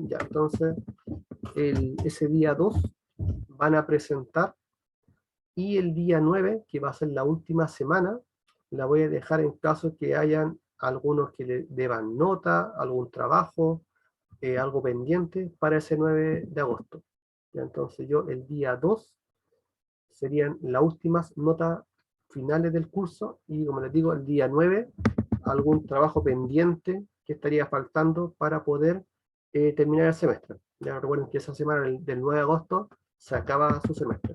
Ya, entonces, ese día 2 van a presentar, y el día 9, que va a ser la última semana, la voy a dejar en caso que hayan algunos que le deban nota, algún trabajo, algo pendiente para ese 9 de agosto. Ya, entonces yo el día 2 serían las últimas notas finales del curso, y como les digo, el día 9 algún trabajo pendiente que estaría faltando para poder terminar el semestre. Ya recuerden que esa semana del 9 de agosto se acaba su semestre.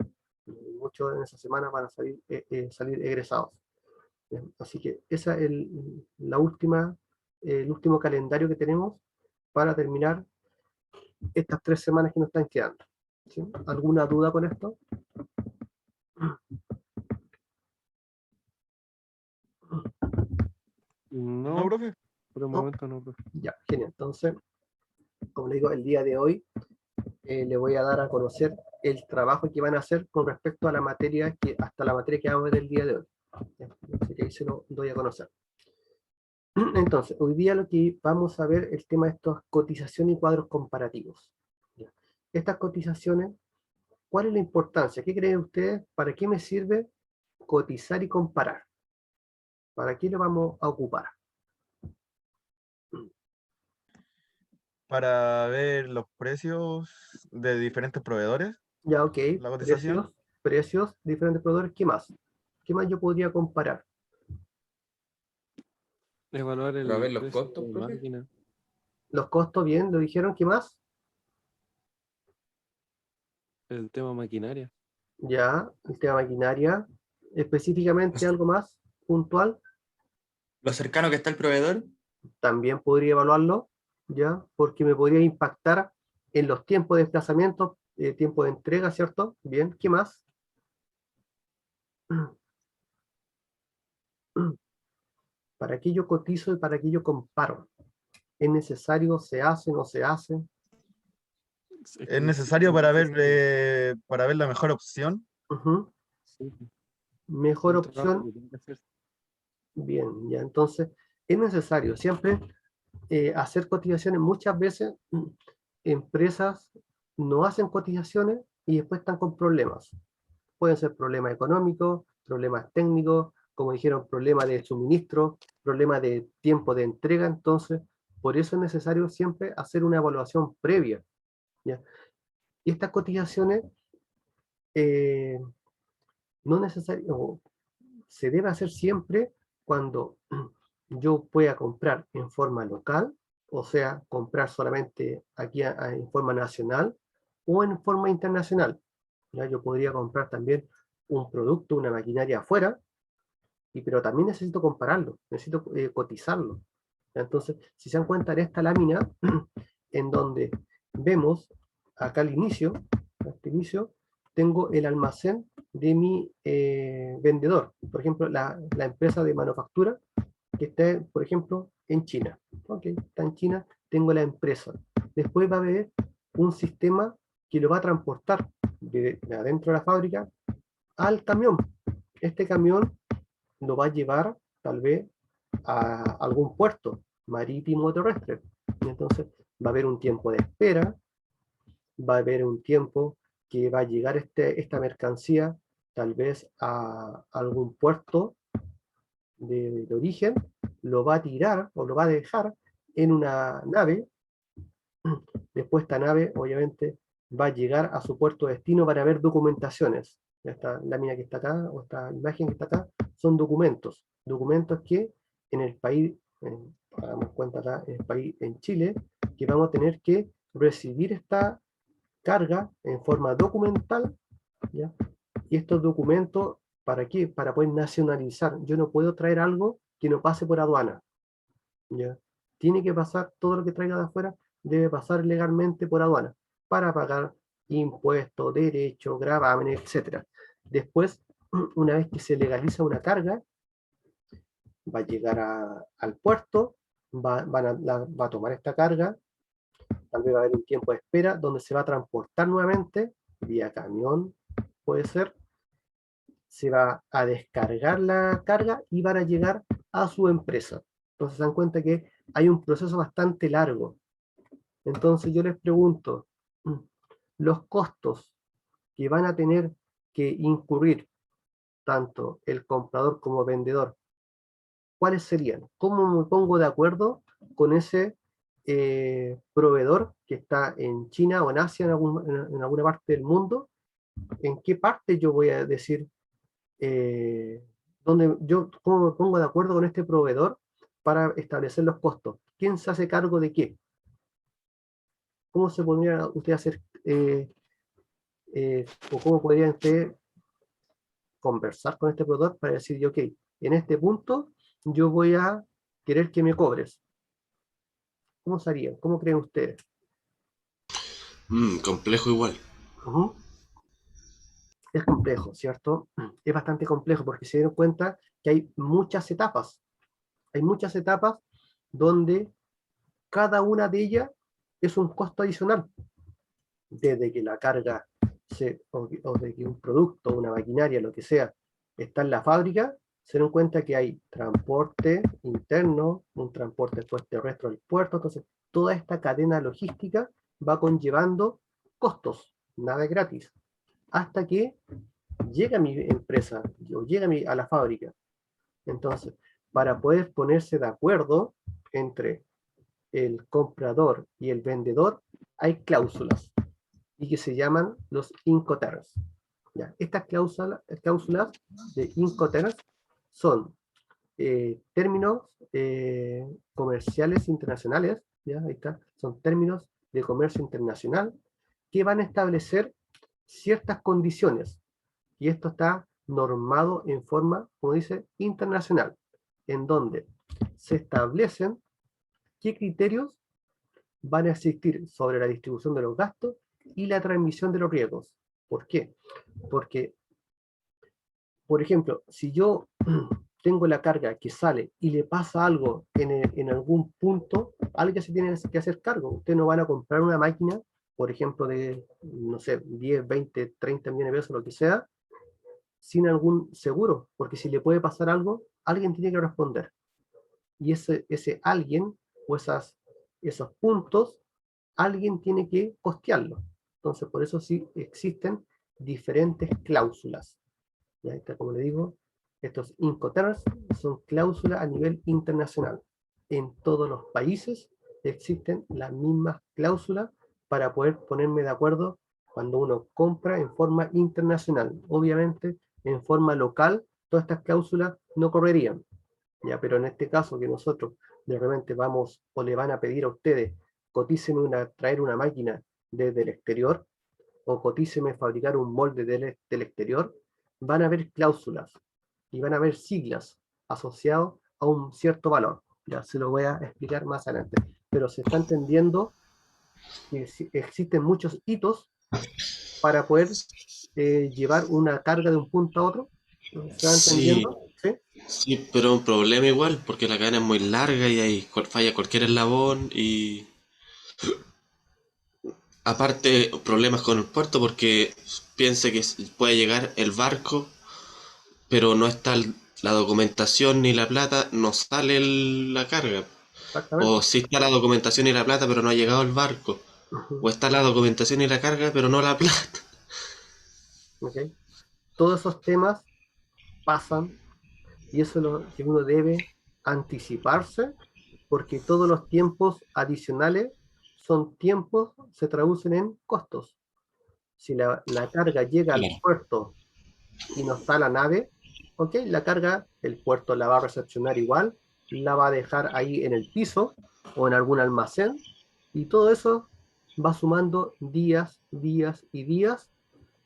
Muchos en esa semana van a salir egresados. Así que esa es la última, el último calendario que tenemos para terminar estas 3 semanas que nos están quedando. ¿Sí? ¿Alguna duda con esto? No, No, profe, por el ¿No? momento no, profe. Ya, genial. Entonces, como le digo, el día de hoy le voy a dar a conocer el trabajo que van a hacer con respecto a la materia, hasta la materia que vamos a ver el día de hoy. ¿Ya? Así que ahí se lo doy a conocer. Entonces, hoy día lo que vamos a ver es el tema de estas cotizaciones y cuadros comparativos. ¿Ya? Estas cotizaciones, ¿cuál es la importancia? ¿Qué creen ustedes? ¿Para qué me sirve cotizar y comparar? ¿Para qué lo vamos a ocupar? para ver los precios de diferentes proveedores, Ya, ok, la cotización. precios, diferentes proveedores, ¿qué más? ¿Qué más yo podría comparar? Evaluar Pero a ver el los precio costos, de profe. máquina, Los costos, bien, lo dijeron, ¿qué más? el tema maquinaria. Ya, el tema maquinaria, específicamente algo más puntual, Lo cercano que está el proveedor. también podría evaluarlo, ya, porque me podría impactar en los tiempos de desplazamiento, tiempo de entrega, ¿cierto? Bien, ¿qué más? ¿Para qué yo cotizo y para qué yo comparo? ¿Es necesario? ¿Se hace? ¿No se hace? Es Es que sí, necesario es necesario. para ver la mejor opción. Ujú. Sí, Mejor un trabajo opción, que tiene que hacer. bien, ya, entonces, es necesario siempre hacer cotizaciones. Muchas veces empresas no hacen cotizaciones y después están con problemas. Pueden ser problemas económicos, problemas técnicos, como dijeron, problemas de suministro, problemas de tiempo de entrega. Entonces, por eso es necesario siempre hacer una evaluación previa, ¿ya? Y estas cotizaciones eh, no necesariamente se debe hacer siempre cuando yo pueda comprar en forma local, o sea, comprar solamente aquí en forma nacional o en forma internacional. ¿Ya? Yo podría comprar también un producto, una maquinaria afuera, pero también necesito compararlo, necesito cotizarlo. Entonces, si se dan cuenta en esta lámina, en donde vemos acá al inicio, a este inicio, tengo el almacén de mi vendedor. Por ejemplo, la empresa de manufactura que está, por ejemplo, en China. Ok, está en China, tengo la empresa. Después va a haber un sistema que lo va a transportar de adentro de la fábrica al camión. Este camión lo va a llevar tal vez a algún puerto marítimo o terrestre. Entonces va a haber un tiempo de espera, va a haber un tiempo que va a llegar esta mercancía tal vez a algún puerto de origen, lo va a tirar o lo va a dejar en una nave. Después esta nave obviamente va a llegar a su puerto de destino para ver documentaciones. Esta lámina que está acá o esta imagen que está acá son documentos. Documentos que en el país, hagamos cuenta acá, en el país, en Chile, que vamos a tener que recibir esta carga en forma documental, ¿ya? Y estos documentos, ¿para qué? Para poder nacionalizar. Yo no puedo traer algo que no pase por aduana, ¿ya? Tiene que pasar, todo lo que traiga de afuera debe pasar legalmente por aduana para pagar impuestos, derechos, gravámenes, etcétera. Después, una vez que se legaliza una carga, va a llegar al puerto, va a tomar esta carga, tal vez va a haber un tiempo de espera donde se va a transportar nuevamente, vía camión, puede ser, se va a descargar la carga y van a llegar a su empresa. Entonces se dan cuenta que hay un proceso bastante largo. Entonces yo les pregunto, los costos que van a tener que incurrir tanto el comprador como vendedor, ¿cuáles serían? ¿Cómo me pongo de acuerdo con ese proveedor que está en China o en Asia, en alguna parte del mundo? ¿En qué parte yo voy a decir, cómo me pongo de acuerdo con este proveedor para establecer los costos? ¿Quién se hace cargo de qué? ¿Cómo se podría usted hacer, o cómo podría usted conversar con este proveedor para decir, ok, en este punto yo voy a querer que me cobres? ¿Cómo sería? ¿Cómo creen ustedes? Complejo igual. Ujú. Es complejo, ¿cierto? Es bastante complejo porque se dieron cuenta que hay muchas etapas. Hay muchas etapas donde cada una de ellas es un costo adicional. Desde que la carga o de que un producto, una maquinaria, lo que sea, está en la fábrica, se dan cuenta que hay transporte interno, un transporte después terrestre al puerto. Entonces, toda esta cadena logística va conllevando costos, nada es gratis, hasta que llega a mi empresa o llega a la fábrica. Entonces, para poder ponerse de acuerdo entre el comprador y el vendedor, hay cláusulas y que se llaman los Incoterms. ¿Ya? Estas cláusulas de Incoterms son términos comerciales internacionales, ¿ya? Ahí está, son términos de comercio internacional que van a establecer ciertas condiciones, y esto está normado en forma, como dice, internacional, en donde se establecen qué criterios van a existir sobre la distribución de los gastos y la transmisión de los riesgos. ¿Por qué? Porque, por ejemplo, si yo tengo la carga que sale y le pasa algo en algún punto, alguien se tiene que hacer cargo. Ustedes no van a comprar una máquina, por ejemplo, de, no sé, 10, 20, 30 millones de pesos, lo que sea, sin algún seguro, porque si le puede pasar algo, alguien tiene que responder. Y ese alguien, o esos puntos, alguien tiene que costearlo. Entonces, por eso sí existen diferentes cláusulas. Ya está, como le digo, estos Incoterms son cláusulas a nivel internacional. En todos los países existen las mismas cláusulas para poder ponerme de acuerdo cuando uno compra en forma internacional. Obviamente, en forma local, todas estas cláusulas no correrían. Ya, pero en este caso que nosotros de repente vamos o le van a pedir a ustedes, cotíceme traer una máquina desde el exterior, o cotíceme fabricar un molde del exterior, van a haber cláusulas y van a haber siglas asociadas a un cierto valor. Ya se lo voy a explicar más adelante. Pero se está entendiendo que existen muchos hitos para poder llevar una carga de un punto a otro. ¿Se va Sí, entendiendo? ¿Sí? sí, pero un problema igual, porque la cadena es muy larga y ahí falla cualquier eslabón y aparte problemas con el puerto porque piense que puede llegar el barco, pero no está la documentación ni la plata, no sale la carga. O Exactamente. sí está la documentación y la plata, pero no ha llegado el barco. O está la documentación y la carga, pero no la plata. ¿Ok? Todos esos temas pasan, y eso es lo que uno debe anticiparse, porque todos los tiempos adicionales son tiempos, se traducen en costos. Si la carga llega al Claro. puerto y no está la nave, ok, la carga, el puerto la va a recepcionar igual, la va a dejar ahí en el piso o en algún almacén, y todo eso va sumando días, días y días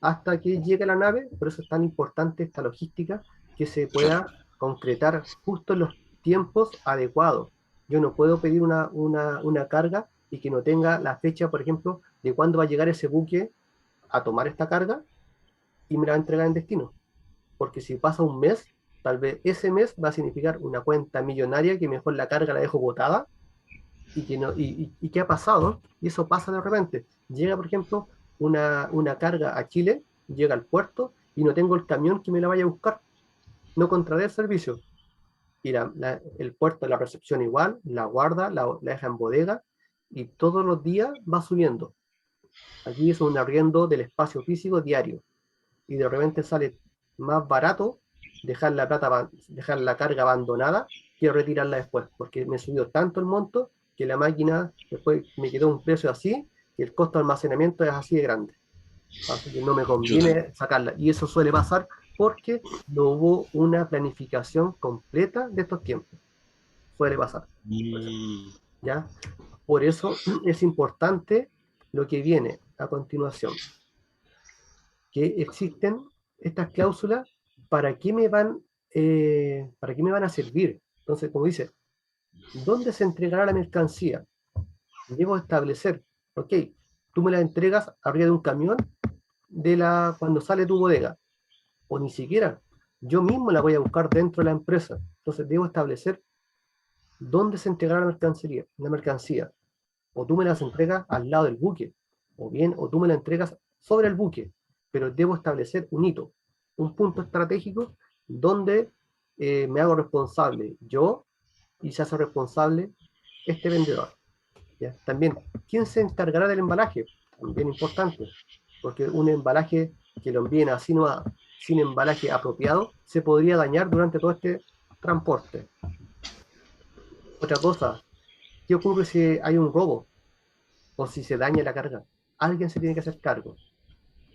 hasta que llegue la nave. Por eso es tan importante esta logística, que se Claro. pueda concretar justo en los tiempos adecuados. Yo no puedo pedir una carga y que no tenga la fecha, por ejemplo, de cuándo va a llegar ese buque a tomar esta carga y me la va a entregar en destino. Porque si pasa un mes, tal vez ese mes va a significar una cuenta millonaria que mejor la carga la dejo botada, y que no, y qué ha pasado, y eso pasa de repente. Llega, por ejemplo, una carga a Chile, llega al puerto y no tengo el camión que me la vaya a buscar, no contraté el servicio. Y el puerto, la recepción igual, la guarda, la deja en bodega, y todos los días va subiendo. Aquí es un arriendo del espacio físico diario, y de repente sale más barato dejar dejar la carga abandonada que retirarla después, porque me subió tanto el monto que la máquina después me quedó un precio así, que el costo de almacenamiento es así de grande. Así que no me Yo conviene sacarla. Y eso suele pasar porque no hubo una planificación completa de estos tiempos. Suele pasar. ¿Ya? Por eso es importante lo que viene a continuación. Que existen estas cláusulas, ¿para qué me van a servir? Entonces, como dice, ¿dónde se entregará la mercancía? Debo establecer, ok, tú me la entregas arriba de un camión cuando sale tu bodega, o ni siquiera, yo mismo la voy a buscar dentro de la empresa. Entonces debo establecer dónde se entregará la mercancía, o tú me las entregas al lado del buque, o tú me la entregas sobre el buque, pero debo establecer un hito, un punto estratégico donde me hago responsable yo y se hace responsable este vendedor. ¿Ya? También, ¿quién se encargará del embalaje? También importante, porque un embalaje que lo envíen así no sin embalaje apropiado se podría dañar durante todo este transporte. Otra cosa, ¿qué ocurre si hay un robo o si se daña la carga? Alguien se tiene que hacer cargo.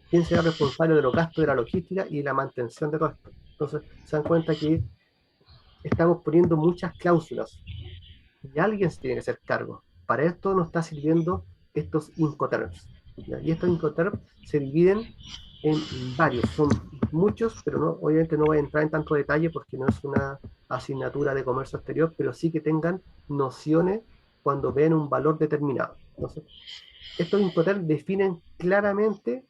¿Quién será responsable de los gastos de la logística y la mantención de todo esto? Entonces, se dan cuenta que estamos poniendo muchas cláusulas y alguien se tiene que hacer cargo. Para esto nos está sirviendo estos Incoterms. ¿Ya? Y estos Incoterms se dividen en varios, son muchos, pero no, obviamente no voy a entrar en tanto detalle porque no es una asignatura de comercio exterior, pero sí que tengan nociones cuando ven un valor determinado. Entonces, estos Incoterms definen claramente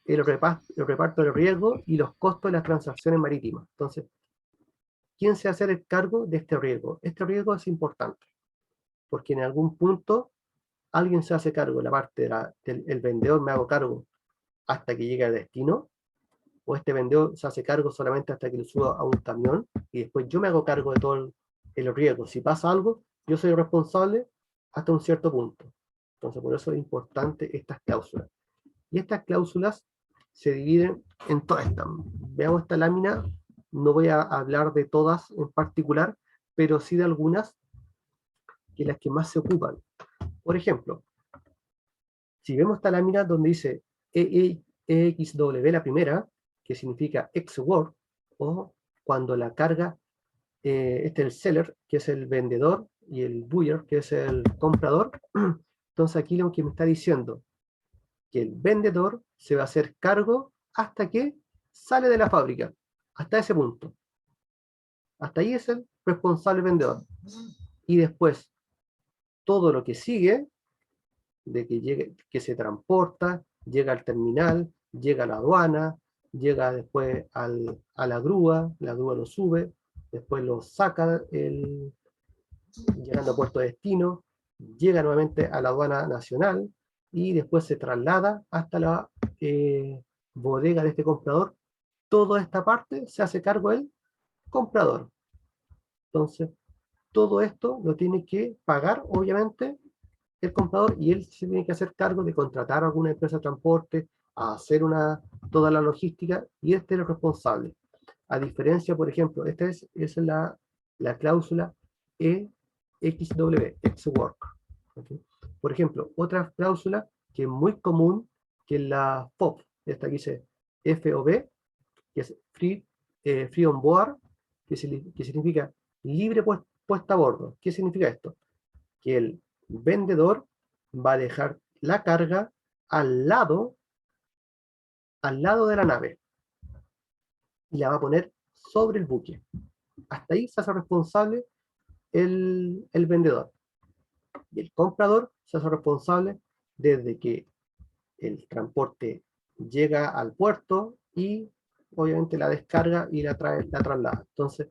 el reparto del riesgo y los costos de las transacciones marítimas. Entonces, ¿quién se hace el cargo de este riesgo? Este riesgo es importante, porque en algún punto alguien se hace cargo de la parte del vendedor, me hago cargo hasta que llegue al destino, o este vendedor se hace cargo solamente hasta que lo suba a un camión, y después yo me hago cargo de todo el riesgo. Si pasa algo, yo soy responsable hasta un cierto punto. Entonces, por eso es importante estas cláusulas. Y estas cláusulas se dividen en todas estas. Veamos esta lámina, no voy a hablar de todas en particular, pero sí de algunas que las que más se ocupan. Por ejemplo, si vemos esta lámina donde dice EXW, la primera, que significa ex-work, o cuando la carga, este es el seller, que es el vendedor, y el buyer, que es el comprador. Entonces aquí lo que me está diciendo, que el vendedor se va a hacer cargo hasta que sale de la fábrica, hasta ese punto. Hasta ahí es el responsable vendedor. Y después, todo lo que sigue, de que llegue, que se transporta, llega al terminal, llega a la aduana, llega después a la grúa lo sube, después lo saca llegando a puerto de destino, llega nuevamente a la aduana nacional y después se traslada hasta la bodega de este comprador. Toda esta parte se hace cargo el comprador. Entonces, todo esto lo tiene que pagar, obviamente, el comprador, y él se tiene que hacer cargo de contratar a alguna empresa de transporte, a hacer toda la logística, y este es el responsable. A diferencia, por ejemplo, esta es la cláusula EXW, ex-work. ¿Okay? Por ejemplo, otra cláusula que es muy común, que es la FOB, esta que dice FOB, que es free on board, que significa libre puesta a bordo. ¿Qué significa esto? Que el vendedor va a dejar la carga al lado de la nave y la va a poner sobre el buque. Hasta ahí se hace responsable el vendedor. Y el comprador se hace responsable desde que el transporte llega al puerto y obviamente la descarga y la traslada. Entonces,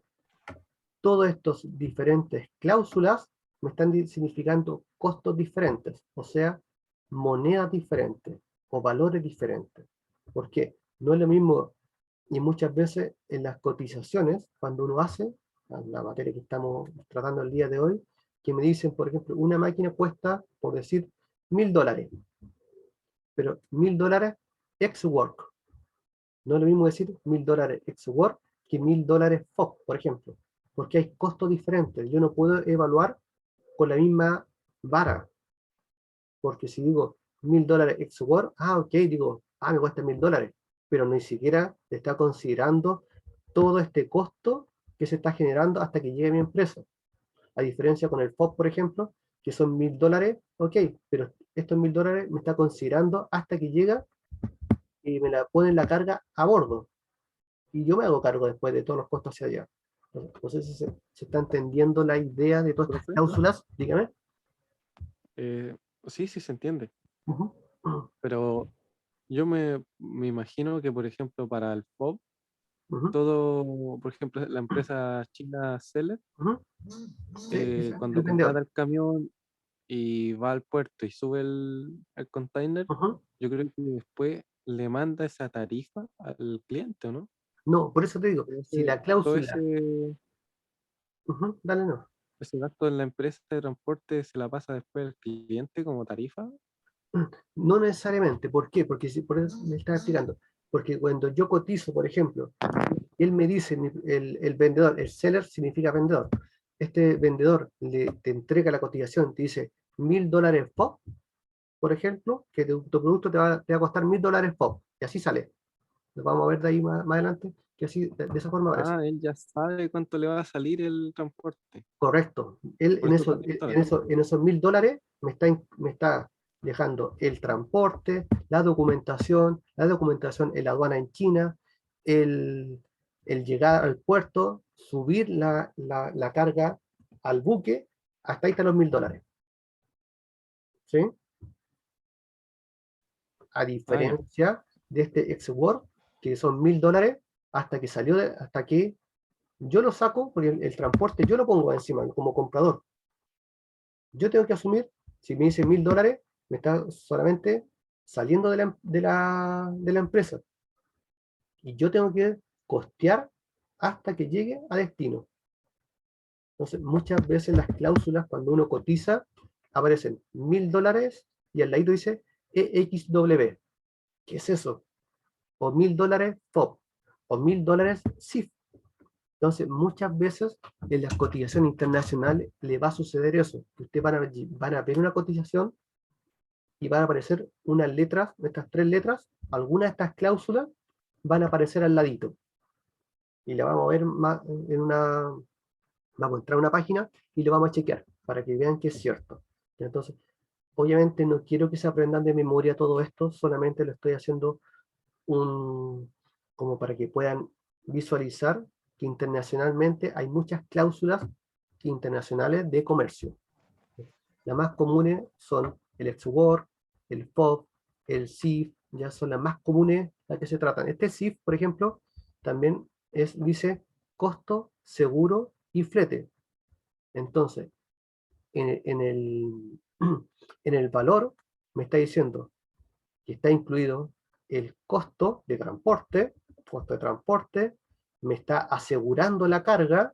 todas estas diferentes cláusulas me están significando costos diferentes, o sea, monedas diferentes o valores diferentes. ¿Por qué? No es lo mismo, y muchas veces en las cotizaciones, cuando uno hace, la materia que estamos tratando el día de hoy, que me dicen, por ejemplo, una máquina cuesta, por decir, $1000, pero $1000 ex work. No es lo mismo decir $1000 ex work que $1000 FOB, por ejemplo, porque hay costos diferentes. Yo no puedo evaluar con la misma vara, porque si digo $1000 ex work, ok, digo, me cuesta $1000, pero ni siquiera está considerando todo este costo que se está generando hasta que llegue a mi empresa. A diferencia con el FOB, por ejemplo, que son $1000, ok, pero estos $1000 me está considerando hasta que llega y me la ponen la carga a bordo. Y yo me hago cargo después de todos los costos hacia allá. No sé si se está entendiendo la idea de todas estas Profe, cláusulas, dígame. sí, sí se entiende, Ujú, pero yo me imagino que, por ejemplo, para el FOB, ujú, todo, por ejemplo, la empresa china Seller, ujú. Sí, el cuando vendedor. contrata el camión y va al puerto y sube el container, Ujú. yo creo que después le manda esa tarifa al cliente, ¿o no? No, por eso te digo, Todo si la todo cláusula, dale no. ese gasto en la empresa de transporte se la pasa después al cliente como tarifa. No necesariamente. ¿Por qué? Porque por eso me estaba explicando. Porque cuando yo cotizo, por ejemplo, él me dice, el vendedor, el seller significa vendedor. Este vendedor te entrega la cotización, te dice $1000 FOB, por ejemplo, que tu producto te va a costar $1000 FOB. Y así sale. Lo vamos a ver de ahí más adelante, que así, de esa forma aparece. Él ya sabe cuánto le va a salir el transporte. Correcto. Él Por eso cuesta $1000. en esos $1000 me está dejando el transporte, la documentación en la aduana en China, el, el llegar al puerto, subir la carga al buque, hasta ahí están los $1000. ¿Sí? A Ya. diferencia de este ex-work, que son $1000 hasta que hasta que yo lo saco, porque el transporte yo lo pongo encima como comprador. Yo tengo que asumir, si me dice $1000, me está solamente saliendo de la empresa. Y yo tengo que costear hasta que llegue a destino. Entonces, muchas veces las cláusulas, cuando uno cotiza, aparecen $1000 y al lado dice EXW. ¿Qué es eso? O $1000 FOB, o $1000 CIF. Entonces, muchas veces en las cotizaciones internacionales le va a suceder eso. Ustedes van a ver una cotización y van a aparecer unas letras, estas 3 letras, algunas de estas cláusulas van a aparecer al ladito. Y la vamos a ver más vamos a entrar a una página y lo vamos a chequear para que vean que es cierto. Entonces, obviamente no quiero que se aprendan de memoria todo esto, solamente lo estoy haciendo como para que puedan visualizar que internacionalmente hay muchas cláusulas internacionales de comercio. Las más comunes son el ex-work, el FOB, el CIF, ya son las más comunes las que se tratan. Este CIF, por ejemplo, también dice costo, seguro y flete. Entonces, en el, en el valor me está diciendo que está incluido el costo de transporte, me está asegurando la carga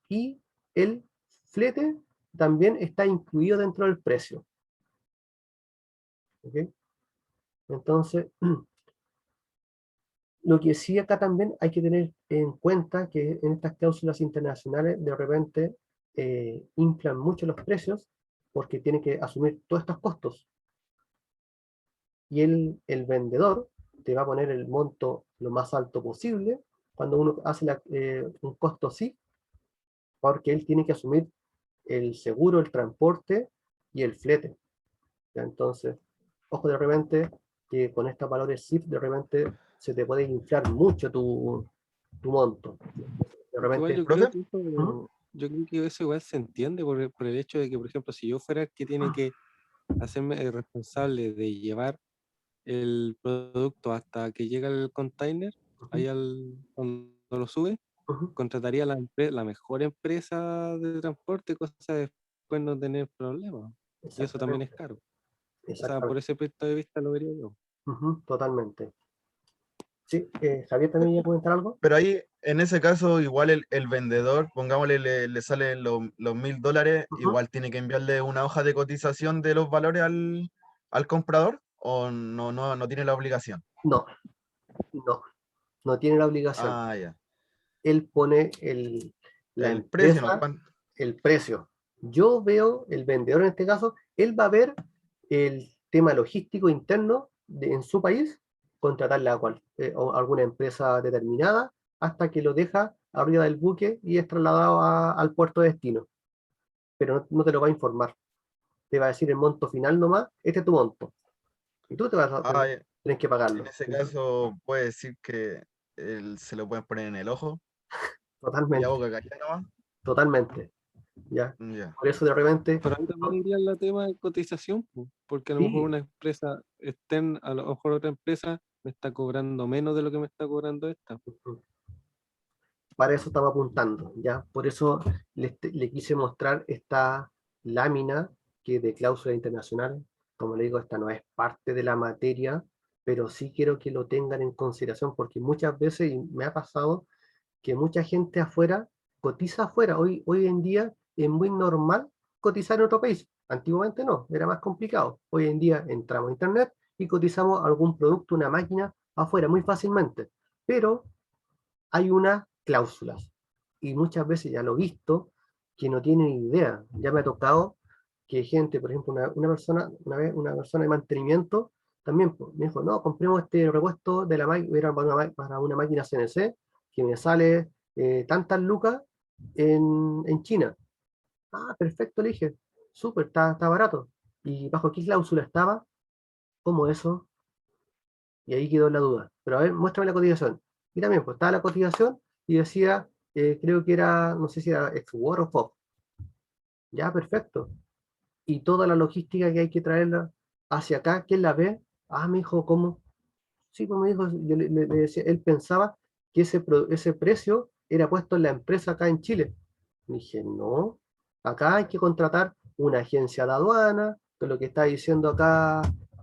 y el flete también está incluido dentro del precio. ¿Ok? Entonces, lo que sí acá también hay que tener en cuenta que en estas cláusulas internacionales de repente inflan mucho los precios porque tiene que asumir todos estos costos. Y el vendedor te va a poner el monto lo más alto posible cuando uno hace un costo así, porque él tiene que asumir el seguro, el transporte y el flete. ¿Ya? Entonces, ojo de repente que con estos valores SIF de repente se te puede inflar mucho tu monto. De Igual repente, yo creo Profe, que ¿mm? yo creo que eso igual se entiende por el hecho de que, por ejemplo, si yo fuera el que tiene que hacerme responsable de llevar el producto hasta que llega el container, Ujú, ahí cuando lo sube, ujú. contrataría la mejor empresa de transporte, cosa de después no tener problemas. Y eso también es Exactamente, caro. O sea, por exactamente. ese punto de vista lo vería yo. Ujú, totalmente. Sí, Javier también iba a comentar algo. Pero ahí, en ese caso, igual el vendedor, pongámosle, le salen los $1000, Ujú. igual tiene que enviarle una hoja de cotización de los valores al comprador, o no tiene la obligación. No, no, no tiene la obligación. Ah, ya. Él pone la El precio, ¿no? empresa, el precio. Yo veo, el vendedor en este caso, él va a ver el tema logístico interno en su país, contratarle a alguna empresa determinada hasta que lo deja arriba del buque y es trasladado al puerto de destino. Pero no te lo va a informar. Te va a decir el monto final nomás, este es tu monto. Y tú te vas a Ah, ya. tienes que En pagarlo. ese caso, puede decir que se lo pueden poner en el ojo y a Totalmente, boca callada nomás. totalmente. ¿Ya? Ya. Por eso de repente, Pero ahí también iría el tema de cotización, po, porque a lo mejor sí, una empresa externa, a lo mejor otra empresa me está cobrando menos de lo que me está cobrando esta. para eso estaba apuntando, ¿ya? Por eso le quise mostrar esta lámina que de cláusula internacional, como le digo, esta no es parte de la materia, pero sí quiero que lo tengan en consideración, porque muchas veces, y me ha pasado, que mucha gente afuera cotiza afuera. Hoy en día es muy normal cotizar en otro país. Antiguamente no, era más complicado. Hoy en día entramos a internet y cotizamos algún producto, una máquina afuera muy fácilmente. Pero hay unas cláusulas. Y muchas veces ya lo he visto, que no tienen idea. Ya me ha tocado que gente, por ejemplo, una persona, una vez una persona de mantenimiento, también pues, me dijo, no, compremos este repuesto de la máquina, era para una máquina CNC, que me sale tantas lucas en China. Ah, perfecto, le dije, súper, está barato. ¿Y bajo qué cláusula estaba? ¿Cómo eso? Y ahí quedó la duda. Pero a ver, muéstrame la cotización. Y también, pues estaba la cotización y decía, creo que era, no sé si era ex-War o FOB. Ya, perfecto. Y toda la logística que hay que traerla hacia acá, ¿quién la ve? Ah, me dijo, ¿cómo? Sí, pues me dijo, yo le decía, él pensaba que ese precio era puesto en la empresa acá en Chile. Dije, no, acá hay que contratar una agencia de aduana, que es lo que está diciendo acá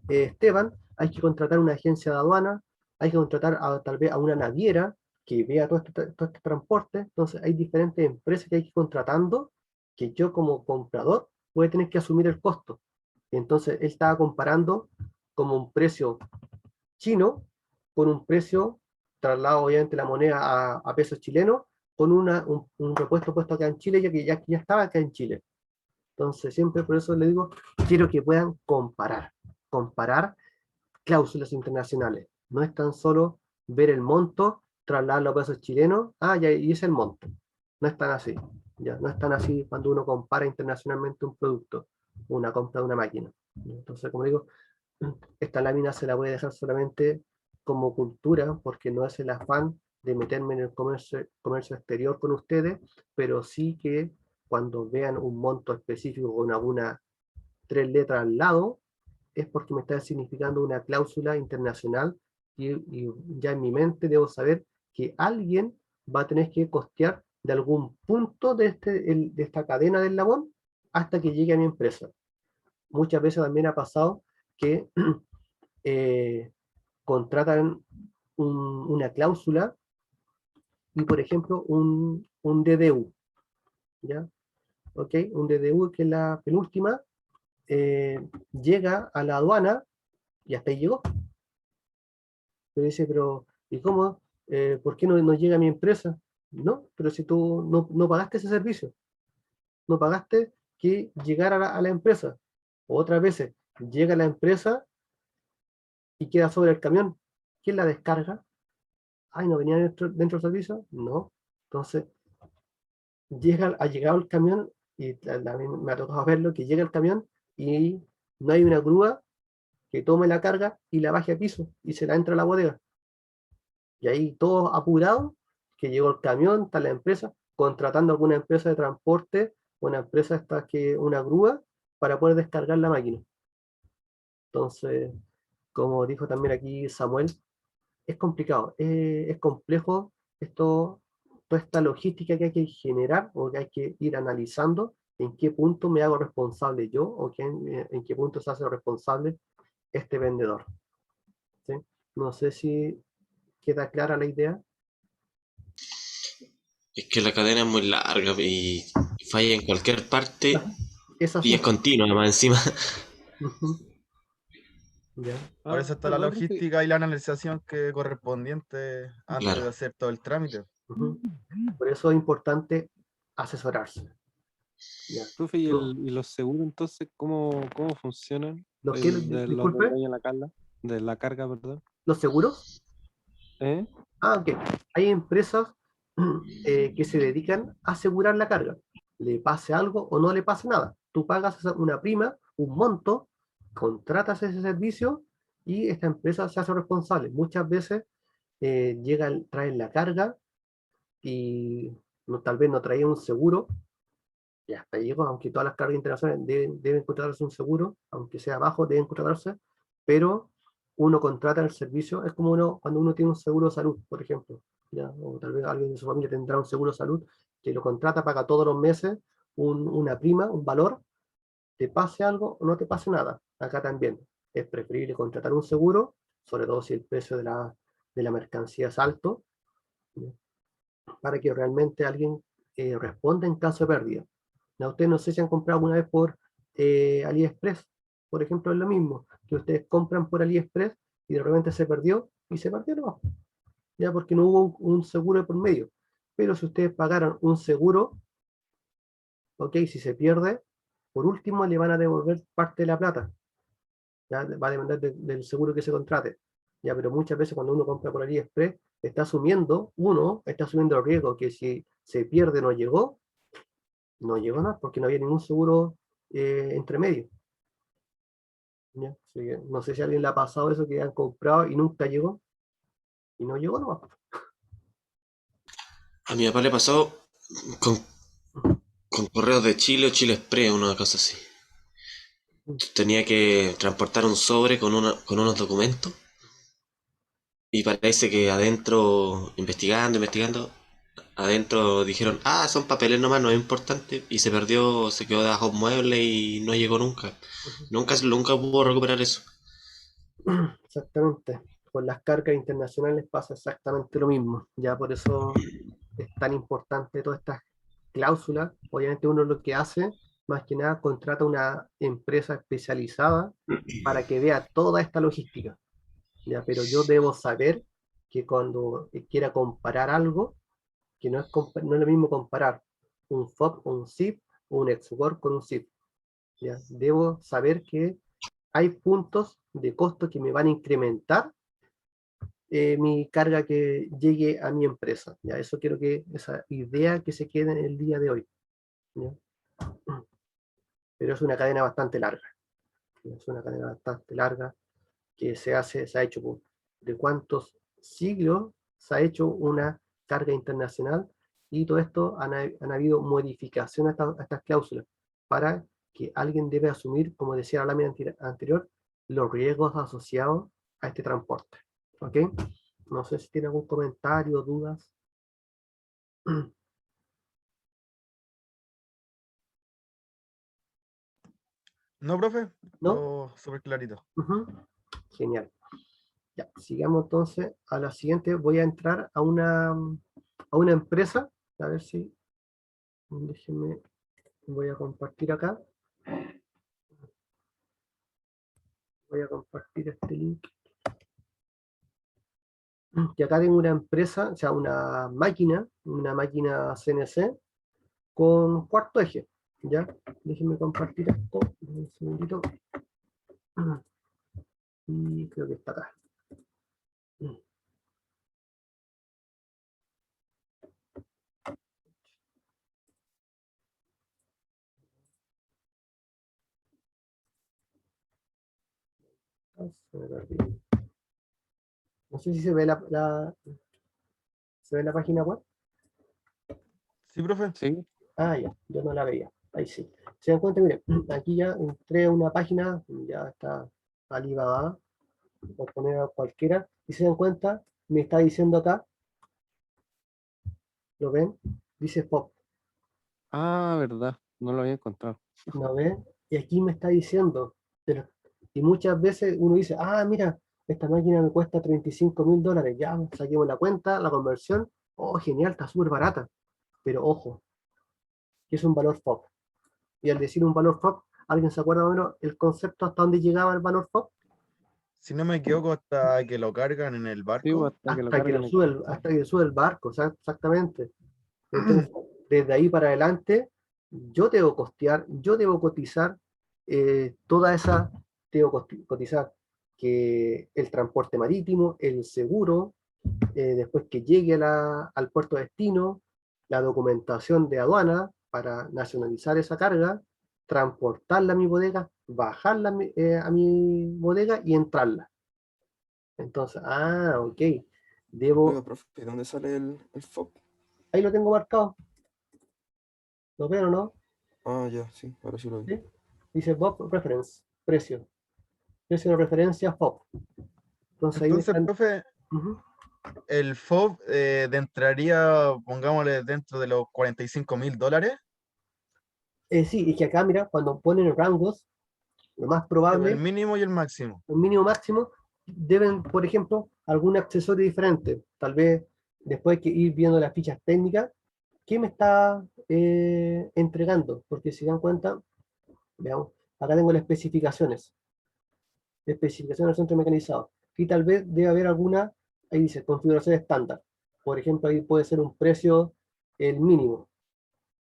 Esteban, hay que contratar una agencia de aduana, hay que contratar tal vez a una naviera que vea todo este transporte. Entonces hay diferentes empresas que hay que ir contratando, que yo como comprador voy a tener que asumir el costo. Entonces él estaba comparando como un precio chino con un precio traslado obviamente la moneda a pesos chilenos con un repuesto puesto acá en Chile ya estaba acá en Chile. Entonces siempre por eso le digo, quiero que puedan comparar cláusulas internacionales. No es tan solo ver el monto, trasladarlo a pesos chilenos, ya, y es el monto. No es tan así. Ya, no es tan así cuando uno compara internacionalmente un producto, una compra de una máquina. Entonces, como digo, esta lámina se la voy a dejar solamente como cultura, porque no es el afán de meterme en el comercio exterior con ustedes, pero sí que cuando vean un monto específico con alguna 3 letras al lado, es porque me está significando una cláusula internacional y ya en mi mente debo saber que alguien va a tener que costear de algún punto de esta cadena del labón hasta que llegue a mi empresa. Muchas veces también ha pasado que eh, contratan una cláusula y, por ejemplo, un DDU, ¿ya? ¿Ok? Un DDU que es la penúltima, llega a la aduana y hasta ahí llegó. Pero dice, pero, ¿y cómo? ¿Por qué no llega a mi empresa? No, pero si tú no pagaste ese servicio, no pagaste que llegara a la empresa. Otras veces llega a la empresa y queda sobre el camión. ¿Quién la descarga? Ay, ¿no venía dentro del servicio? No. Entonces, ha llegado el camión y me ha tocado verlo, que llega el camión y no hay una grúa que tome la carga y la baje a piso y se la entra a la bodega. Y ahí todo apurado, que llegó el camión, está la empresa, contratando alguna empresa de transporte, una empresa una grúa, para poder descargar la máquina. Entonces, como dijo también aquí Samuel, es complicado, es complejo toda esta logística que hay que generar o que hay que ir analizando en qué punto me hago responsable yo o en qué punto se hace responsable este vendedor. ¿Sí? No sé si ¿Queda clara la idea? Es que la cadena es muy larga y falla en cualquier parte Es y así. es continua, además encima. Ujú. Ya. Por eso está la ¿verdad, profe? logística y la analización que correspondiente antes Claro. de hacer todo el trámite. Ujú. Por eso es importante asesorarse. Ya. Profe, ¿y, No, y los seguros entonces cómo funcionan? ¿Los que, De los de disculpe, doña la Carla, de la carga, perdón. los seguros? ¿Eh? Ok. Hay empresas que se dedican a asegurar la carga. Le pase algo o no le pase nada. Tú pagas una prima, un monto, contratas ese servicio y esta empresa se hace responsable. Muchas veces traen la carga y tal vez no traía un seguro, y hasta llegó, aunque todas las cargas internacionales deben contratarse un seguro, aunque sea bajo, deben contratarse, pero uno contrata el servicio, es como cuando uno tiene un seguro de salud, por ejemplo, ¿ya? O tal vez alguien de su familia tendrá un seguro de salud, que lo contrata, paga todos los meses una prima, un valor, te pase algo o no te pase nada. Acá también es preferible contratar un seguro, sobre todo si el precio de la mercancía es alto, ¿ya? Para que realmente alguien responda en caso de pérdida. ¿Ya? Ustedes no sé si han comprado alguna vez por AliExpress, por ejemplo, es lo mismo, que ustedes compran por AliExpress y de repente se perdió, y se perdió no, ya porque no hubo un seguro por medio. Pero si ustedes pagaron un seguro, ok, si se pierde, por último le van a devolver parte de la plata, ya va a depender del seguro que se contrate. Ya, pero muchas veces cuando uno compra por AliExpress, está asumiendo el riesgo que si se pierde no llegó nada, porque no había ningún seguro entre medio. ¿Ya? Así que no sé si a alguien le ha pasado eso, que han comprado y nunca llegó, y no llegó nomás. A mi papá le pasó con, con correos de Chile o Chile Express, una cosa así. Tenía que transportar un sobre con unos documentos y parece que adentro, investigando, adentro dijeron, son papeles nomás, no es importante, y se perdió, se quedó debajo de un mueble y no llegó nunca. Nunca pudo recuperar eso. Exactamente. Con las cargas internacionales pasa exactamente lo mismo. Ya por eso es tan importante todas estas cláusulas. Obviamente uno lo que hace, más que nada, contrata una empresa especializada para que vea toda esta logística. ¿Ya? Pero yo debo saber que cuando quiera comparar algo, que no es lo mismo comparar un FOB, un ZIP, o un XWORD con un ZIP. ¿Ya? Debo saber que hay puntos de costo que me van a incrementar mi carga que llegue a mi empresa. ¿Ya? Eso quiero que, esa idea que se quede en el día de hoy. ¿Ya? Pero es una cadena bastante larga. ¿Ya? Es una cadena bastante larga que se ha hecho de cuántos siglos se ha hecho una carga internacional, y todo esto han habido modificaciones a estas cláusulas para que alguien debe asumir, como decía la lámina anterior, los riesgos asociados a este transporte. ¿Ok? No sé si tiene algún comentario, dudas. No, profe, ¿No? todo súper clarito. Ujú. Genial. Ya, sigamos entonces a la siguiente. Voy a entrar a una empresa. A ver si, déjenme, voy a compartir acá. Voy a compartir este link. Y acá tengo una empresa, o sea, una máquina CNC con cuarto eje. ¿Ya? Déjenme compartir esto un segundito. Y creo que está acá. No sé si se ve la página web. Sí, profe. Sí. Ah, ya, yo no la veía. Ahí sí. Se dan cuenta, miren, aquí ya entré a una página, ya está Alibaba, por poner a cualquiera, y se dan cuenta, me está diciendo acá, ¿lo ven? Dice POP, Verdad, no lo había encontrado. ¿no ven? Y aquí me está diciendo, y muchas veces uno dice, mira, esta máquina me cuesta $35.000, ya, saquemos la cuenta, la conversión, oh, genial, está súper barata, pero ojo, que es un valor FOB. Y al decir un valor FOB, ¿alguien se acuerda más o menos el concepto hasta dónde llegaba el valor FOB? Si no me equivoco, hasta que lo cargan en el Sí, barco. hasta que lo Hasta que cargan lo en sube hasta que sube el barco, o sea, exactamente. Entonces, desde ahí para adelante, yo debo costear, yo debo cotizar toda esa, debo cotizar que el transporte marítimo, el seguro, después que llegue al puerto de destino, la documentación de aduana para nacionalizar esa carga, transportarla a mi bodega, bajarla a mi bodega y entrarla. Entonces, ok, Oiga, debo, profe, ¿dónde sale el FOB? ahí lo tengo marcado, ¿lo ven o no? Ah, ya, sí, ahora sí lo vi. ¿Sí? Dice Bob Reference, precio de referencia FOB. Entonces ahí me Entonces, están... profe, Ujú. el FOB entraría, pongámosle, dentro de los $45.000. Sí, es que acá, mira, cuando ponen rangos, lo más El probable, mínimo y el máximo. un mínimo máximo, deben, por ejemplo, algún accesorio diferente. Tal vez después hay que ir viendo las fichas técnicas, ¿qué me está entregando? Porque si dan cuenta, veamos, acá tengo las especificaciones del centro mecanizado. Y tal vez debe haber alguna, ahí dice, configuración estándar. Por ejemplo, ahí puede ser un precio, el mínimo,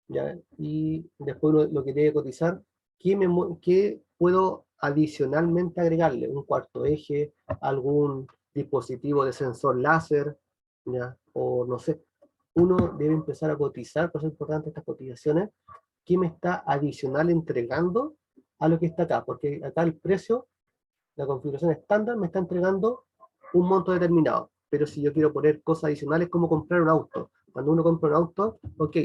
¿ya? Y después lo que debe cotizar, ¿qué puedo adicionalmente agregarle? Un cuarto eje, algún dispositivo de sensor láser, ¿ya? O no sé. Uno debe empezar a cotizar, por eso es importante estas cotizaciones, qué me está adicional entregando a lo que está acá, porque acá el precio, la configuración estándar me está entregando un monto determinado. Pero si yo quiero poner cosas adicionales como comprar un auto, cuando uno compra un auto, ok,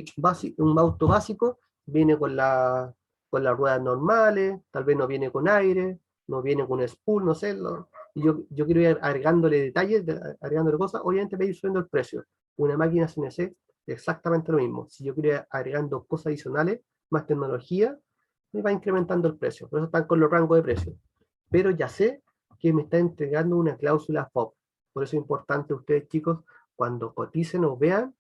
un auto básico viene con las ruedas normales, tal vez no viene con aire, no viene con spool, no sé, y yo quiero ir agregándole detalles, agregándole cosas, obviamente voy a ir subiendo el precio. Una máquina CNC, exactamente lo mismo. Si yo quiero ir agregando cosas adicionales, más tecnología, me va incrementando el precio. Por eso están con los rangos de precios, pero ya sé que me está entregando una cláusula FOB. Por eso es importante ustedes, chicos, cuando coticen o vean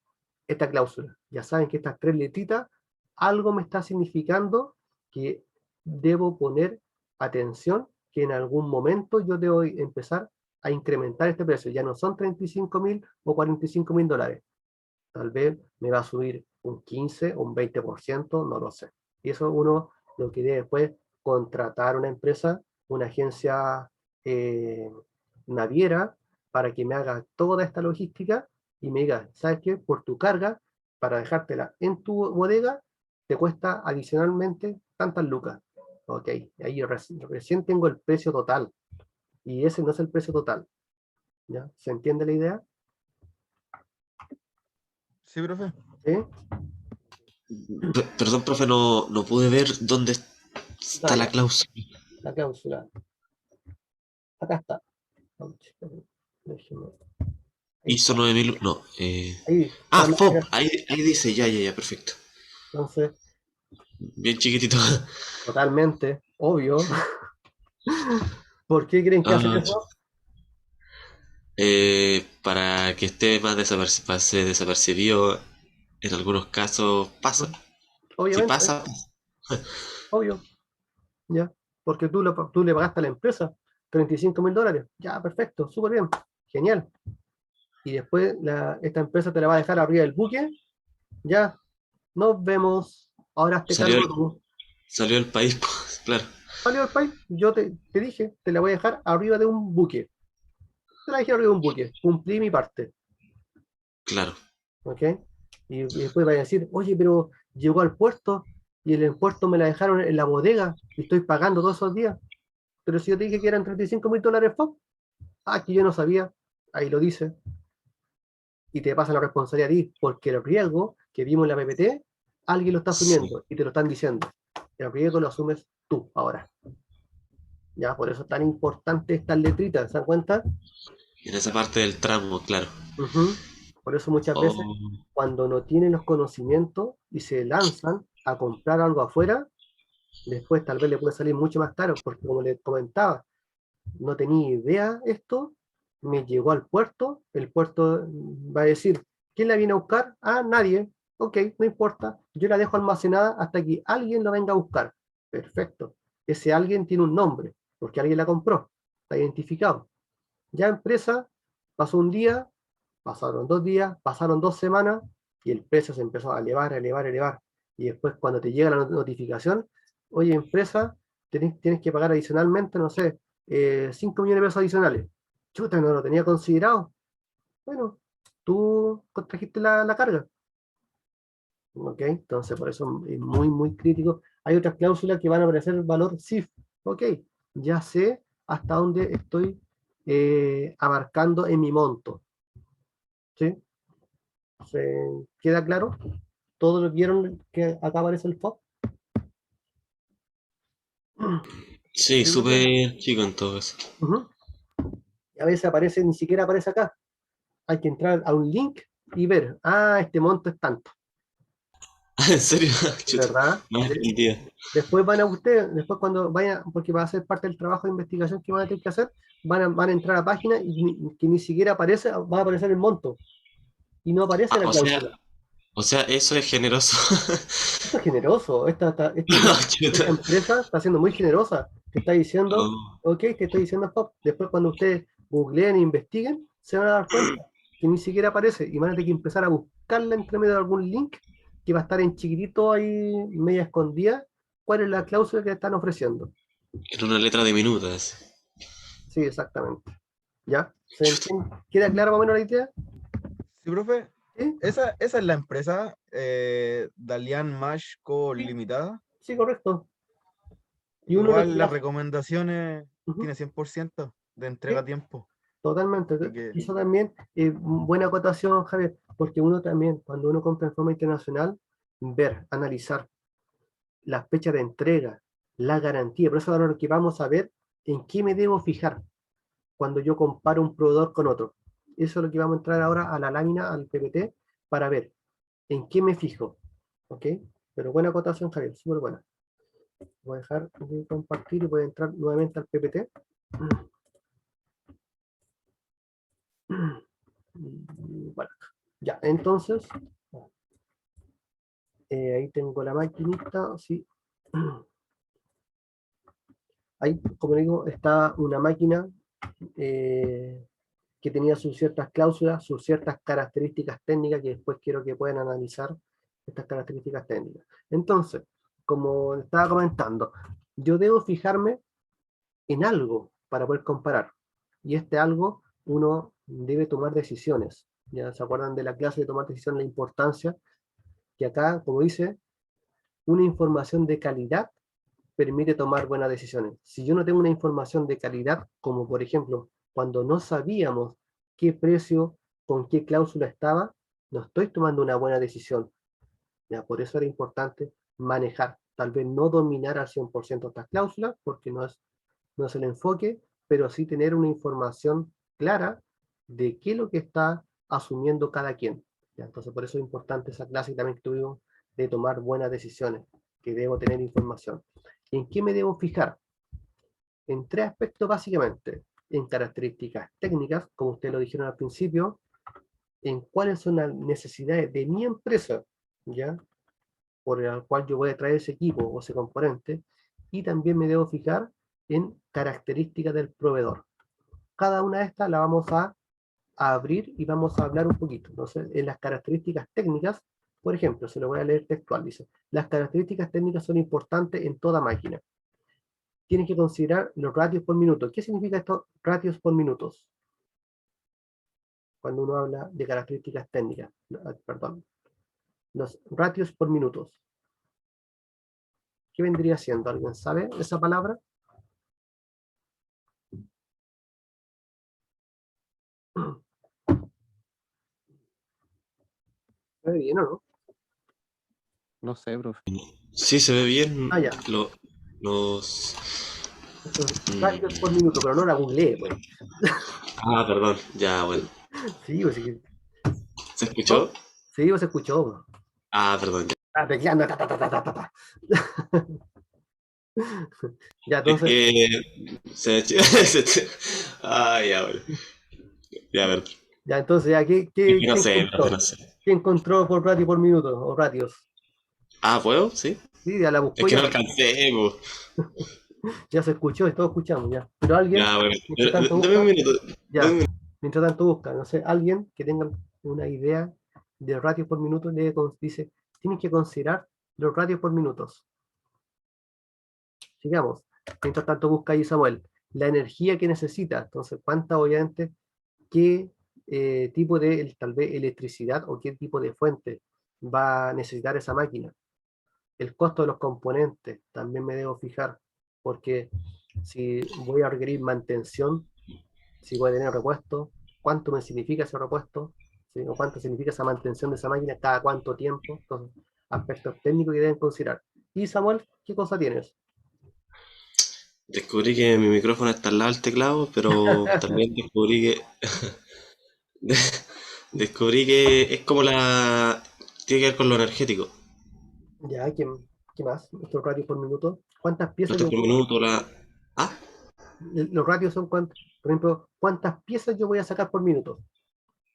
esta cláusula, ya saben que estas tres letritas algo me está significando que debo poner atención, que en algún momento yo debo empezar a incrementar este precio. Ya no son 35.000 o $45.000. Tal vez me va a subir un 15 o un 20%, no lo sé. Y eso uno lo que debe después contratar una empresa, una agencia eh, naviera, para que me haga toda esta logística y me diga, ¿sabes qué? Por tu carga, para dejártela en tu bodega, te cuesta adicionalmente tantas lucas. Ok, ahí recién tengo el precio total. Y ese no es el precio total. ¿Ya? ¿Se entiende la idea? Sí, profe. ¿Sí? Perdón, profe, no pude ver dónde está la Vaya, cláusula. la cláusula. Acá está. Déjeme. Ahí ISO está. 9000, no. Ahí, Ah, la FOB, máquina. ahí dice, ya, perfecto. Entonces, Bien chiquitito. totalmente, obvio. ¿Por qué creen que hacen Ah, eso? para que esté más pase desapercibido, en algunos casos pasa. Si Obviamente, pasa, obvio, ya. Porque tú le pagaste a la empresa $35.000. Ya, perfecto, súper bien, genial. Y después esta empresa te la va a dejar arriba del buque. Ya, nos vemos. Ahora te salió, cargo tú. salió del país, pues, claro, Salió el país, yo te dije, te la voy a dejar arriba de un buque. Te la dejé arriba de un buque. Cumplí mi parte. claro. ¿Ok? Y después vaya a decir, oye, pero llegó al puerto y en el puerto me la dejaron en la bodega y estoy pagando todos esos días. Pero si yo te dije que eran $35.000 FOB, que yo no sabía, ahí lo dice, y te pasa la responsabilidad a ti, porque el riesgo que vimos en la PPT, alguien lo está Sí. asumiendo y te lo están diciendo. El riesgo lo asumes tú ahora. Ya, por eso es tan importante estas letritas, ¿se dan cuenta? En esa parte del tramo, claro. Ujú. Por eso muchas veces, Oh, cuando no tienen los conocimientos y se lanzan a comprar algo afuera, después tal vez le puede salir mucho más caro, porque como les comentaba, no tenía idea esto, me llegó al puerto, el puerto va a decir, ¿quién la viene a buscar? Ah, nadie. Ok, no importa, yo la dejo almacenada hasta que alguien lo venga a buscar. Perfecto. Ese alguien tiene un nombre, porque alguien la compró, está identificado. Ya empresa, pasó un día, pasaron 2 días, pasaron 2 semanas, y el precio se empezó a elevar, a elevar, a elevar. Y después cuando te llega la notificación, oye empresa, tienes que pagar adicionalmente, no sé, 5 millones de pesos adicionales. Chuta, no lo tenía considerado. Bueno, tú contrajiste la carga. ¿Ok? Entonces, por eso es muy, muy crítico. Hay otras cláusulas que van a aparecer valor CIF. ¿Ok? Ya sé hasta dónde estoy abarcando en mi monto. ¿Sí? ¿Se queda claro? ¿Todos vieron que acá aparece el FOB? Sí, Sí, profe. súper chico en todo eso. Ujú. Y a veces aparece, ni siquiera aparece acá. Hay que entrar a un link y ver, ah, este monto es tanto, ¿En serio? Chuta, ¿verdad? no me entendía. Después van a ustedes, después cuando vayan, porque va a ser parte del trabajo de investigación que van a tener que hacer, van a entrar a la página y que ni siquiera aparece, va a aparecer el monto y no aparece Ah, la cláusula. o sea, eso es generoso. Esto es generoso, No, chuta. esta empresa está siendo muy generosa, te está diciendo, Oh, ok, te estoy diciendo stop. Después cuando ustedes googleen e investiguen, se van a dar cuenta que ni siquiera aparece y van a tener que empezar a buscarla entre medio de algún link que va a estar en chiquitito ahí, media escondida, cuál es la cláusula que están ofreciendo. era una letra diminuta así. Sí, exactamente. ¿Ya? ¿Se Chuta. entiende? ¿Queda clara más o menos la idea? Sí, profe. ¿Sí? Esa es la empresa Dalian Mash Co. Sí, Limitada. sí, correcto. Y uno lo Igual que las hace, recomendaciones ujú, tiene 100% de entrega sí, a tiempo. totalmente. Así que Eso también es buena acotación, Javier, porque uno también, cuando uno compra en forma internacional, ver, analizar las fechas de entrega, la garantía. Por eso ahora lo que vamos a ver, en qué me debo fijar cuando yo comparo un proveedor con otro. Eso es lo que vamos a entrar ahora a la lámina, al PPT, para ver en qué me fijo. ¿Ok? Pero buena acotación, Javier, súper buena. Voy a dejar de compartir y voy a entrar nuevamente al PPT. Bueno, ya, entonces, ahí tengo la maquinita, sí. Ahí, como digo, está una máquina que tenía sus ciertas cláusulas, sus ciertas características técnicas que después quiero que puedan analizar estas características técnicas. Entonces, como estaba comentando, yo debo fijarme en algo para poder comparar. Y este algo, uno debe tomar decisiones. ¿Ya se acuerdan de la clase de tomar decisiones, la importancia? Que acá, como dice, una información de calidad permite tomar buenas decisiones. Si yo no tengo una información de calidad, como por ejemplo, cuando no sabíamos qué precio, con qué cláusula estaba, no estoy tomando una buena decisión. ¿Ya? Por eso era importante manejar, tal vez no dominar al 100% estas cláusulas, porque no es el enfoque, pero sí tener una información clara de qué es lo que está asumiendo cada quien. ¿Ya? Entonces, por eso es importante esa clase también que tuvimos de tomar buenas decisiones, que debo tener información. ¿En qué me debo fijar? En 3 aspectos básicamente. En características técnicas, como ustedes lo dijeron al principio, en cuáles son las necesidades de mi empresa, ¿ya? Por el cual yo voy a traer ese equipo o ese componente, y también me debo fijar en características del proveedor. Cada una de estas la vamos a abrir y vamos a hablar un poquito. Entonces, en las características técnicas, por ejemplo, se lo voy a leer textual, dice, las características técnicas son importantes en toda máquina. Tienes que considerar los ratios por minuto. ¿Qué significa esto, ratios por minutos? Cuando uno habla de características técnicas, perdón, los ratios por minutos. ¿Qué vendría siendo? ¿Alguien sabe esa palabra? ¿Se ve bien o no? No sé, profe. Sí, se ve bien. Ah, ya. Los. Esto es mm, ratios por minuto, pero no la googleé, pues. Ah, perdón. Ya, bueno. Sí, pues sí. ¿Se ¿No? escuchó? Sí, pues se escuchó, pues. Ah, perdón. Ya. Ah, tecleando, ta, ta, ta, ta, ta, ta. Ya, Es entonces, que Ay, ya, bueno. Ya, a ver. ya, Es que no sé, no sé, no sé. ¿Qué encontró por ratio por minuto o ratios? Ah, ¿puedo? Sí. Sí, ya la Es buscó que no ya, alcancé, po. ya se escuchó y todos escuchamos ya. Pero alguien, Ya, bueno. mientras tanto Dame un busca, minuto. Dame ya, un mientras tanto busca, no sé, alguien que tenga una idea de ratios por minuto dice, tienes que considerar los ratios por minutos. Sigamos. Mientras tanto busca ahí Samuel, la energía que necesita, entonces cuánta obviamente, qué tipo de tal vez electricidad o qué tipo de fuente va a necesitar esa máquina. El costo de los componentes también me debo fijar, porque si voy a requerir mantención, si voy a tener repuesto, cuánto me significa ese repuesto, ¿sí? O cuánto significa esa mantención de esa máquina, cada cuánto tiempo, entonces, aspectos técnicos que deben considerar. Y Samuel, ¿qué cosa tienes? Descubrí que mi micrófono está al lado del teclado, pero también descubrí que descubrí que es como la tiene que ver con lo energético. Ya, ¿qué más? Estos ratios por minuto. ¿Cuántas piezas Nota yo por puedo? minuto, la. Ah, Los ratios son cuántos, por ejemplo, ¿cuántas piezas yo voy a sacar por minuto?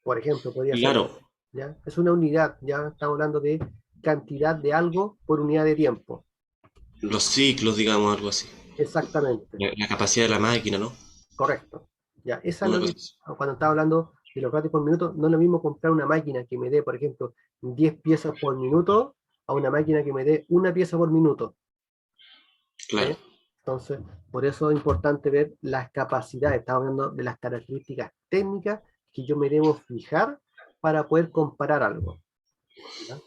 Por ejemplo, podría ser, claro, ¿ya? Es una unidad, ya estamos hablando de cantidad de algo por unidad de tiempo. los ciclos, digamos, algo así. Exactamente, La capacidad de la máquina, ¿no? correcto. Ya, esa es Una lo cosa que, así. cuando estaba hablando de los ratios por minuto, no es lo mismo comprar una máquina que me dé, por ejemplo, 10 piezas por minuto a una máquina que me dé una pieza por minuto. ¿Sí? Claro. Entonces, por eso es importante ver las capacidades, estamos hablando de las características técnicas que yo me debo fijar para poder comparar algo. ¿Ya?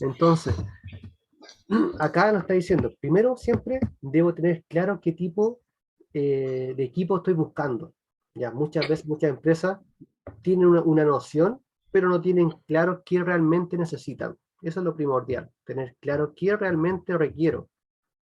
Entonces, acá nos está diciendo, primero siempre debo tener claro qué tipo de equipo estoy buscando. Ya, muchas veces, muchas empresas tienen una noción, pero no tienen claro qué realmente necesitan. Eso es lo primordial, tener claro qué realmente requiero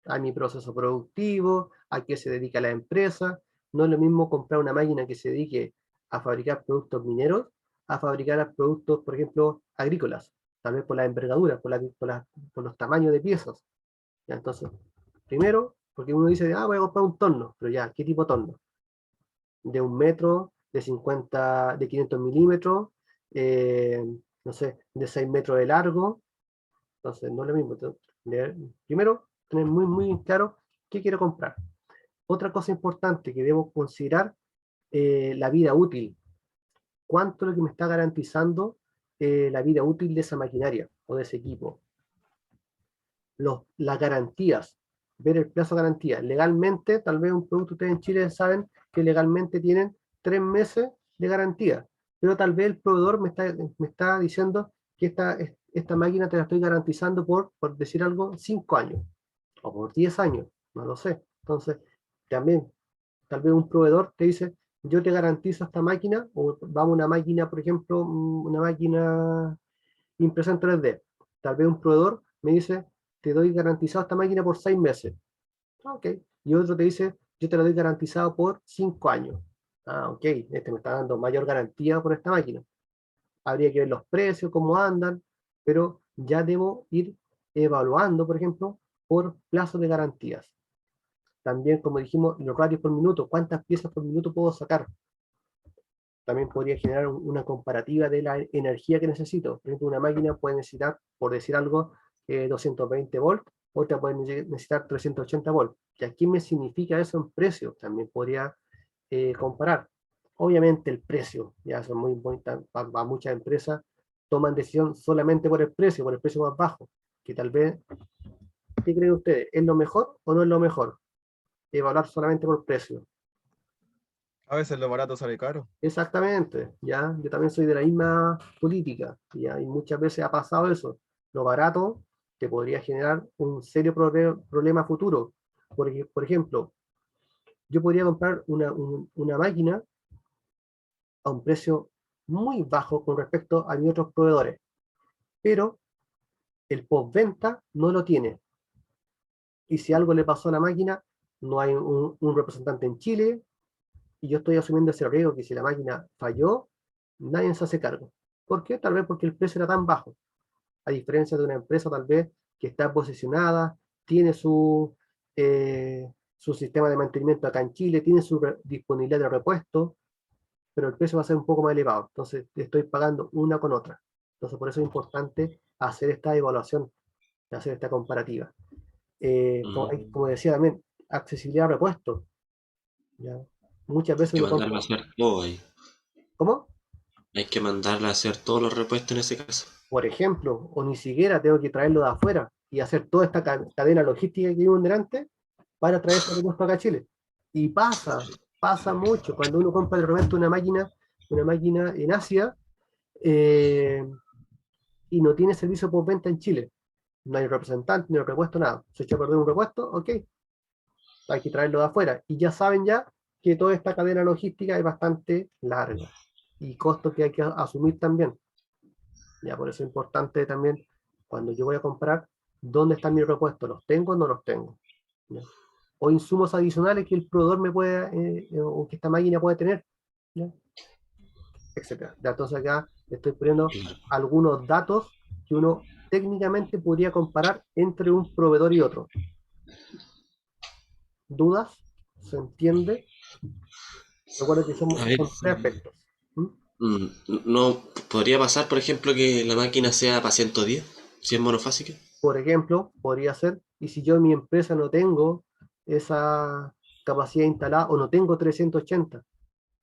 a mi proceso productivo, a qué se dedica la empresa. No es lo mismo comprar una máquina que se dedique a fabricar productos mineros, a fabricar productos, por ejemplo, agrícolas, tal vez por la envergadura, por los tamaños de piezas. ¿Ya? Entonces, primero, porque uno dice, voy a comprar un torno, pero ya, ¿qué tipo de torno? De 1 metro, de 50, de 500 milímetros, eh, no sé, de 6 metros de largo. Entonces, no es lo mismo. Entonces, primero, tener muy, muy claro qué quiero comprar. Otra cosa importante que debo considerar, la vida útil. ¿Cuánto es lo que me está garantizando la vida útil de esa maquinaria o de ese equipo? Las garantías, ver el plazo de garantía. Legalmente, tal vez un producto, ustedes en Chile saben que legalmente tienen 3 meses de garantía, pero tal vez el proveedor me está diciendo que esta máquina te la estoy garantizando por decir algo, 5 años o por 10 años, no lo sé. Entonces, también, tal vez un proveedor te dice, yo te garantizo esta máquina, o vamos a una máquina, por ejemplo, una máquina impresión 3D. Tal vez un proveedor me dice, te doy garantizado esta máquina por 6 meses. Ok. Y otro te dice, yo te la doy garantizado por 5 años. Ok, este me está dando mayor garantía por esta máquina. Habría que ver los precios, cómo andan, pero ya debo ir evaluando, por ejemplo, por plazo de garantías. También, como dijimos, los radios por minuto, cuántas piezas por minuto puedo sacar. También podría generar una comparativa de la energía que necesito. Por ejemplo, una máquina puede necesitar, por decir algo, 220 volts, otra puede necesitar 380 volts. ¿Y aquí me significa eso en precio? También podría comparar. Obviamente el precio, ya son muy importantes, para muchas empresas toman decisión solamente por el precio más bajo, que tal vez, ¿qué creen ustedes? ¿Es lo mejor o no es lo mejor? Evaluar solamente por precio. A veces lo barato sale caro. Exactamente, ¿ya? Yo también soy de la misma política, ¿ya? Y muchas veces ha pasado eso. Lo barato te podría generar un serio problema futuro. Porque, por ejemplo, yo podría comprar una máquina a un precio muy bajo con respecto a mis otros proveedores, pero el postventa no lo tiene. Y si algo le pasó a la máquina, no hay un representante en Chile, y yo estoy asumiendo ese riesgo que si la máquina falló, nadie se hace cargo. ¿Por qué? Tal vez porque el precio era tan bajo. A diferencia de una empresa tal vez que está posicionada, tiene su sistema de mantenimiento acá en Chile, tiene su disponibilidad de repuesto, pero el precio va a ser un poco más elevado. Entonces, estoy pagando una con otra. Entonces, por eso es importante hacer esta evaluación, hacer esta comparativa. Como decía también, accesibilidad a repuestos. ¿Ya? Muchas veces Hay que uno mandarla a compra... hacer todo ahí. ¿Cómo? Hay que mandarla a hacer todos los repuestos en ese caso. Por ejemplo, o ni siquiera tengo que traerlo de afuera y hacer toda esta cadena logística que vimos delante para traer ese repuesto acá a Chile. Y pasa mucho. Cuando uno compra de repente una máquina en Asia, y no tiene servicio postventa en Chile. No hay representante, ni repuesto, nada. Se echó a perder un repuesto, ok, hay que traerlo de afuera. Y ya saben ya que toda esta cadena logística es bastante larga y costo que hay que asumir también. Ya por eso es importante también, cuando yo voy a comprar, ¿dónde están mis repuestos? ¿Los tengo o no los tengo? ¿Ya? O insumos adicionales que el proveedor me pueda, o que esta máquina puede tener, ¿ya? Etcétera. Entonces acá estoy poniendo Claro. algunos datos que uno técnicamente podría comparar entre un proveedor y otro. ¿Dudas? ¿Se entiende? Recuerda que A ver, son tres aspectos. ¿Mm? ¿no podría pasar, por ejemplo, que la máquina sea para 110, si es monofásica? Por ejemplo, podría ser, y si yo en mi empresa no tengo esa capacidad instalada o no tengo 380,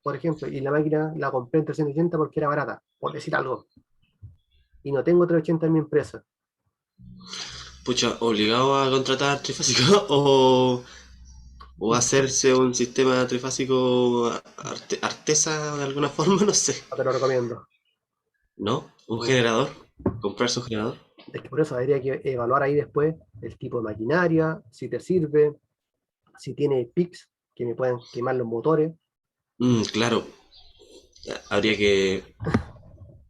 por ejemplo, y la máquina la compré en 380 porque era barata, por decir algo, y no tengo 380 en mi empresa, Pucha, obligado a contratar trifásico o hacerse un sistema trifásico artesa de alguna forma, no sé. no te lo recomiendo. ¿No? ¿Un No. generador? ¿Comprarse un generador? Es que por eso habría que evaluar ahí después el tipo de maquinaria, si te sirve, si tiene pics que me pueden quemar los motores. Claro. Habría que.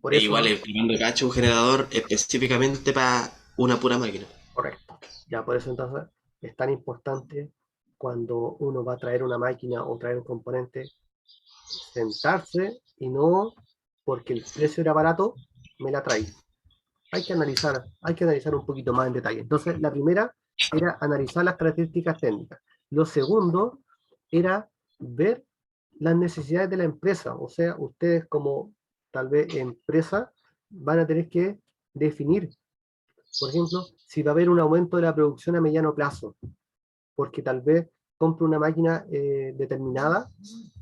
Por Igual eso, el primero cacho un generador específicamente para una pura máquina. correcto. Ya por eso entonces es tan importante cuando uno va a traer una máquina o traer un componente, sentarse y no porque el precio era barato, me la trae. Hay que analizar un poquito más en detalle. Entonces, la primera era analizar las características técnicas. Lo segundo era ver las necesidades de la empresa. O sea, ustedes como tal vez empresa van a tener que definir, por ejemplo, si va a haber un aumento de la producción a mediano plazo, porque tal vez compro una máquina determinada,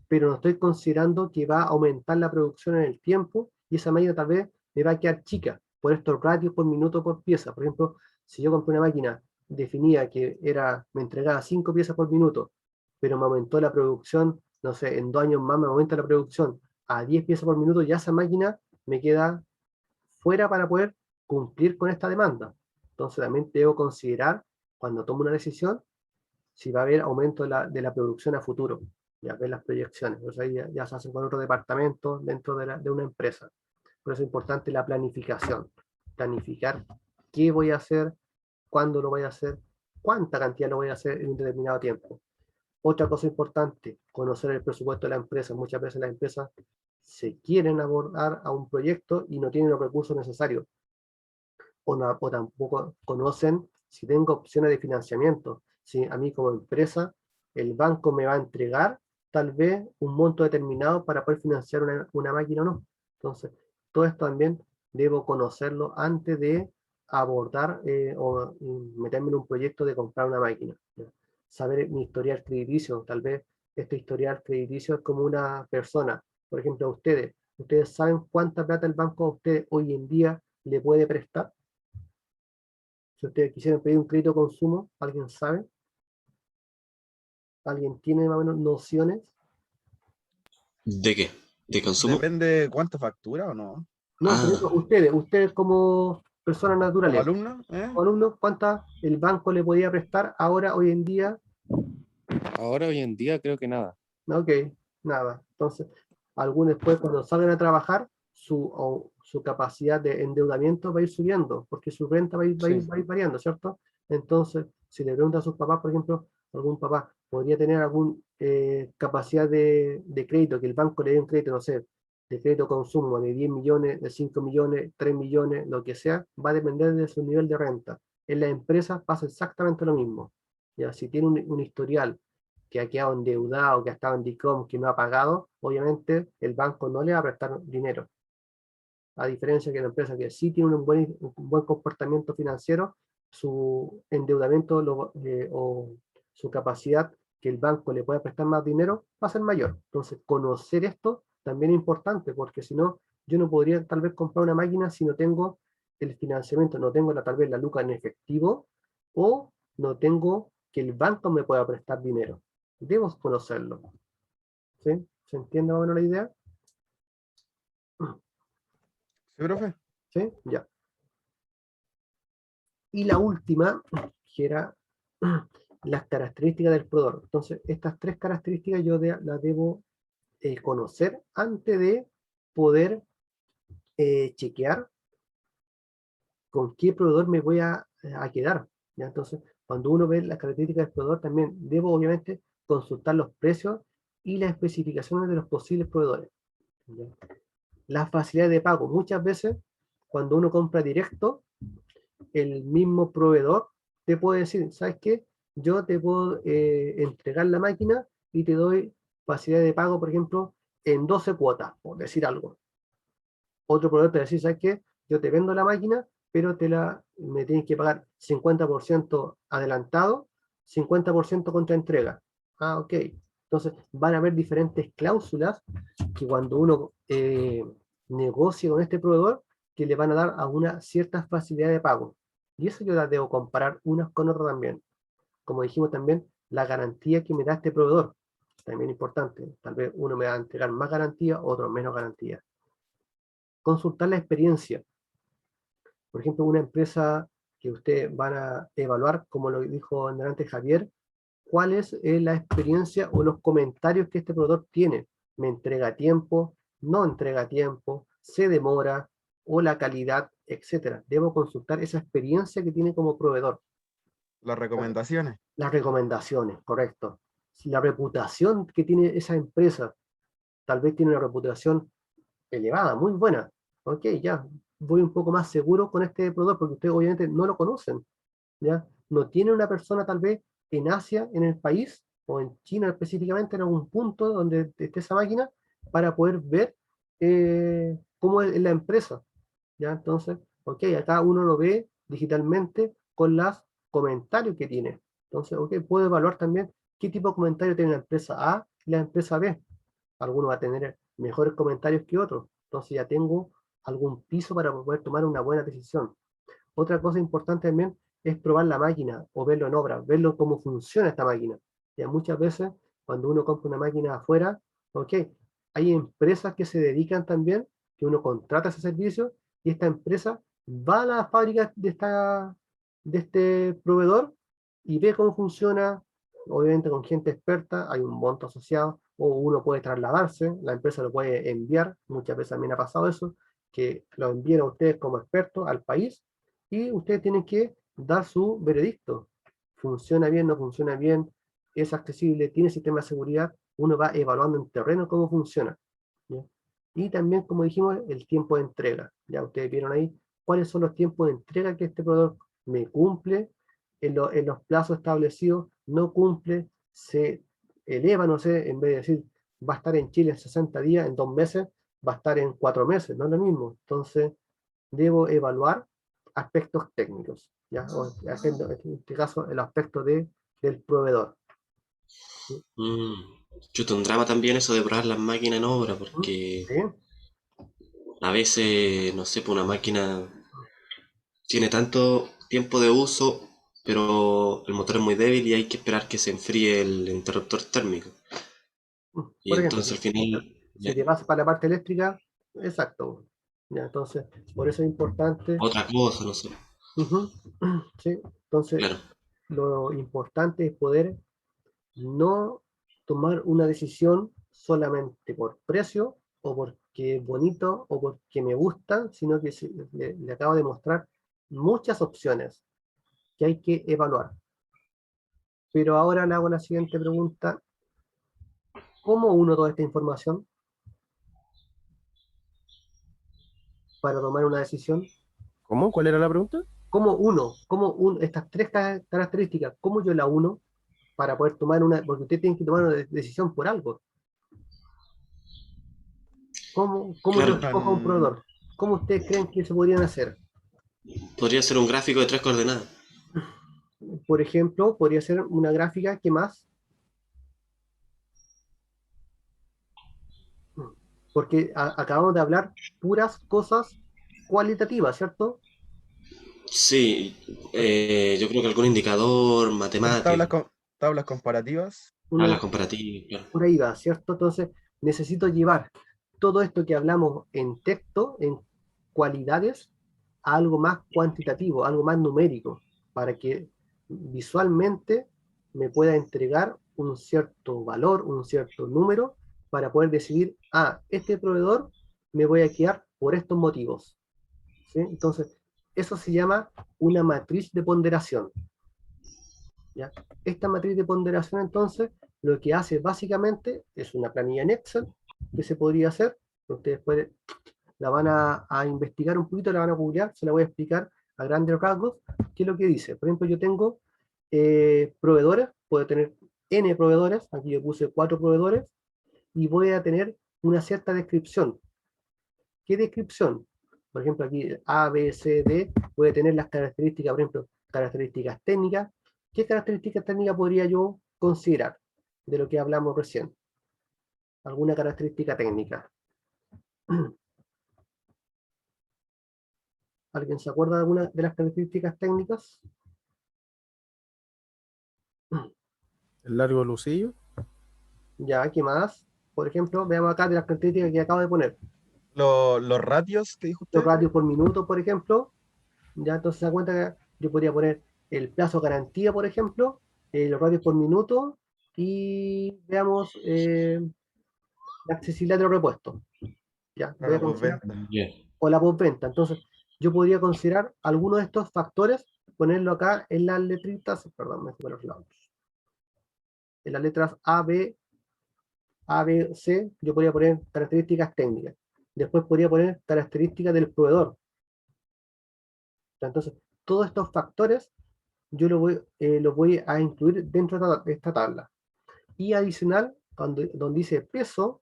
pero no estoy considerando que va a aumentar la producción en el tiempo y esa máquina tal vez me va a quedar chica por estos ratios por minuto por pieza. Por ejemplo, si yo compré una máquina definida que me entregaba 5 piezas por minuto, pero me aumentó la producción, no sé, en 2 años más me aumenta la producción a 10 piezas por minuto, ya esa máquina me queda fuera para poder cumplir con esta demanda. Entonces también debo considerar, cuando tomo una decisión, si va a haber aumento de la producción a futuro. Ya ver las proyecciones. Pues ahí ya se hacen con otro departamento dentro de una empresa. Por eso es importante la planificación. Planificar qué voy a hacer, cuándo lo voy a hacer, cuánta cantidad lo voy a hacer en un determinado tiempo. Otra cosa importante, conocer el presupuesto de la empresa. Muchas veces las empresas se quieren abordar a un proyecto y no tienen los recursos necesarios. O tampoco conocen si tengo opciones de financiamiento. Si a mí como empresa el banco me va a entregar tal vez un monto determinado para poder financiar una máquina o no. Entonces, todo esto también debo conocerlo antes de abordar o meterme en un proyecto de comprar una máquina. ¿Ya? Saber mi historial crediticio, tal vez este historial crediticio es como una persona. Por ejemplo, ustedes saben cuánta plata el banco a usted hoy en día le puede prestar. Si ustedes quisieran pedir un crédito de consumo, ¿alguien sabe? ¿Alguien tiene más o menos nociones? ¿De qué? ¿De consumo? Depende cuánto factura o no. No, por Ah, eso ustedes como personas Como naturales, alumno, ¿eh? como alumnos, ¿cuánta el banco le podía prestar ahora, hoy en día? Ahora, hoy en día, creo que nada. Ok, nada. Entonces, algunos después cuando salgan a trabajar, su capacidad de endeudamiento va a ir subiendo, porque su renta Sí. va a ir variando, ¿cierto? Entonces, si le preguntan a sus papás, por ejemplo, algún papá podría tener alguna capacidad de crédito, que el banco le dé un crédito, no sé, de crédito consumo de 10 millones, de 5 millones, 3 millones, lo que sea, va a depender de su nivel de renta. En la empresa pasa exactamente lo mismo. Ya, si tiene un historial que ha quedado endeudado, que ha estado en DICOM, que no ha pagado, obviamente el banco no le va a prestar dinero. A diferencia que la empresa que sí tiene un buen comportamiento financiero, su endeudamiento o su capacidad que el banco le pueda prestar más dinero va a ser mayor. Entonces, conocer esto también es importante, porque si no, yo no podría tal vez comprar una máquina si no tengo el financiamiento, no tengo tal vez la luca en efectivo, o no tengo que el banco me pueda prestar dinero. Debo conocerlo. ¿Sí? ¿Se entiende más o menos la idea? ¿Sí, profe? ¿Sí? Ya. Y la última, que era las características del proveedor. Entonces, estas tres características yo las debo conocer antes de poder chequear con qué proveedor me voy a quedar. ¿Ya? Entonces, cuando uno ve las características del proveedor, también debo obviamente consultar los precios y las especificaciones de los posibles proveedores. ¿Ya? La facilidad de pago. Muchas veces, cuando uno compra directo, el mismo proveedor te puede decir, ¿sabes qué? Yo te puedo entregar la máquina y te doy facilidad de pago, por ejemplo, en 12 cuotas, por decir algo. Otro proveedor te va a decir, ¿sabes qué? Yo te vendo la máquina, pero me tienes que pagar 50% adelantado, 50% contra entrega. Ah, ok. Entonces, van a haber diferentes cláusulas que cuando uno negocie con este proveedor, que le van a dar a una cierta facilidad de pago. Y eso yo las debo comparar unas con otras también. Como dijimos también, la garantía que me da este proveedor, también importante. Tal vez uno me va a entregar más garantía, otro menos garantía. Consultar la experiencia. Por ejemplo, una empresa que ustedes van a evaluar, como lo dijo delante Javier, cuál es la experiencia o los comentarios que este proveedor tiene. ¿Me entrega a tiempo? ¿No entrega a tiempo? ¿Se demora? ¿O la calidad? Etcétera. Debo consultar esa experiencia que tiene como proveedor. Las recomendaciones. Las recomendaciones, correcto. La reputación que tiene esa empresa, tal vez tiene una reputación elevada, muy buena. Ok, ya, voy un poco más seguro con este proveedor, porque ustedes obviamente no lo conocen, ¿ya? No tiene una persona tal vez en Asia, en el país, o en China específicamente, en algún punto donde esté esa máquina, para poder ver cómo es la empresa, ¿ya? Entonces, ok, acá uno lo ve digitalmente con los comentarios que tiene. Entonces, ok, puedo evaluar también qué tipo de comentario tiene la empresa A y la empresa B. Algunos va a tener mejores comentarios que otros. Entonces ya tengo algún piso para poder tomar una buena decisión. Otra cosa importante también es probar la máquina o verlo en obra, verlo cómo funciona esta máquina. Ya muchas veces cuando uno compra una máquina afuera, ok, hay empresas que se dedican también, que uno contrata ese servicio y esta empresa va a la fábrica de este proveedor y ve cómo funciona, obviamente con gente experta, hay un monto asociado, o uno puede trasladarse, la empresa lo puede enviar, muchas veces también ha pasado eso, que lo envíen a ustedes como expertos al país, y ustedes tienen que dar su veredicto. ¿Funciona bien, no funciona bien? ¿Es accesible? ¿Tiene sistema de seguridad? Uno va evaluando en terreno cómo funciona. ¿Ya? Y también, como dijimos, el tiempo de entrega. Ya ustedes vieron ahí cuáles son los tiempos de entrega que este proveedor me cumple, en los plazos establecidos, no cumple, se eleva, no sé, en vez de decir va a estar en Chile en 60 días, en 2 meses, va a estar en 4 meses, no es lo mismo. Entonces, debo evaluar aspectos técnicos, ¿ya? O en este caso, el aspecto del proveedor. ¿Sí? Chuta, un drama también eso de probar las máquinas en obra, ¿Mm? porque ¿Sí? a veces, no sé, pues una máquina tiene tanto tiempo de uso, pero el motor es muy débil y hay que esperar que se enfríe el interruptor térmico. Y Por ejemplo, entonces al final, si te vas para la parte eléctrica, exacto. ¿Ya? Entonces, por eso es importante. otra cosa, no sé. Ujú. ¿Sí? Entonces, Claro. lo importante es poder no tomar una decisión solamente por precio o porque es bonito o porque me gusta, sino que le acabo de mostrar muchas opciones que hay que evaluar. Pero ahora le hago la siguiente pregunta. ¿Cómo uno toda esta información para tomar una decisión? ¿Cómo? ¿Cuál era la pregunta? Estas tres características, cómo yo la uno? para poder tomar una, porque usted tiene que tomar una decisión por algo. ¿Cómo yo Claro. escojo un proveedor? ¿Cómo ustedes creen que se podrían hacer? Podría ser un gráfico de 3 coordenadas. Por ejemplo, podría ser una gráfica que más, porque acabamos de hablar puras cosas cualitativas, ¿cierto? Sí, yo creo que algún indicador Tablas, matemático, tablas comparativas. tablas Una, comparativas, claro. por ahí va, ¿cierto? Entonces, necesito llevar todo esto que hablamos en texto, en cualidades, a algo más cuantitativo, algo más numérico, para que visualmente me pueda entregar un cierto valor, un cierto número, para poder decidir, este proveedor me voy a quedar por estos motivos, ¿sí? Entonces, eso se llama una matriz de ponderación, ¿ya? Esta matriz de ponderación, entonces, lo que hace básicamente es una planilla en Excel que se podría hacer. Ustedes pueden, la van a investigar un poquito, la van a googlear, se la voy a explicar a grandes rasgos qué es lo que dice. Por ejemplo, yo tengo proveedores, puedo tener N proveedores, aquí yo puse 4 proveedores, y voy a tener una cierta descripción. ¿Qué descripción? Por ejemplo, aquí A, B, C, D, voy a tener las características, por ejemplo, características técnicas. ¿Qué características técnicas podría yo considerar de lo que hablamos recién? ¿Alguna característica técnica? ¿Alguien se acuerda de alguna de las características técnicas? El largo lucillo. Ya, ¿qué más? Por ejemplo, veamos acá de las características que acabo de poner. Los ratios que dijo Los usted. ratios por minuto, por ejemplo. Ya, entonces se da cuenta que yo podría poner el plazo garantía, por ejemplo, los ratios por minuto, y veamos la accesibilidad de los repuestos. Ya, voy a Claro, pues considerar, venta. Bien. o la postventa. Entonces, yo podría considerar algunos de estos factores, ponerlo acá en las letritas, perdón, me fui a los lados. En las letras A, B, C, yo podría poner características técnicas. Después podría poner características del proveedor. Entonces, todos estos factores yo los voy a incluir dentro de esta tabla. Y adicional, donde dice peso,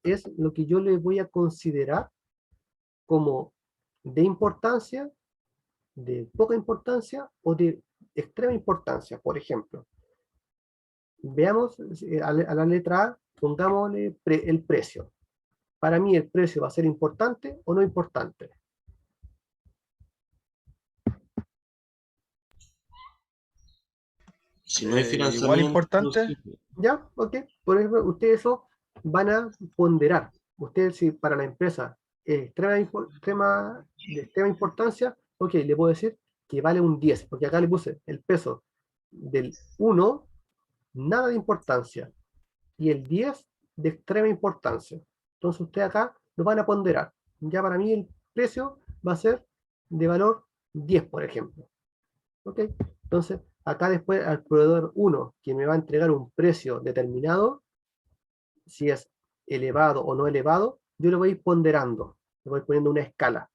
es lo que yo le voy a considerar como de importancia, de poca importancia o de extrema importancia. Por ejemplo, veamos a la letra A, pongámosle el precio. Para mí el precio va a ser importante o no importante. Si no hay Igual financiamiento, importante. sí. ¿Ya? Ok. Por ejemplo, ustedes eso van a ponderar. Ustedes, si para la empresa es de extrema importancia, ok, le puedo decir que vale un 10, porque acá le puse el peso del 1, nada de importancia, y el 10 de extrema importancia. Entonces ustedes acá lo van a ponderar. Ya para mí el precio va a ser de valor 10, por ejemplo. ¿Ok? Entonces, acá después al proveedor 1, que me va a entregar un precio determinado, si es elevado o no elevado, yo lo voy a ir ponderando. Le voy poniendo una escala.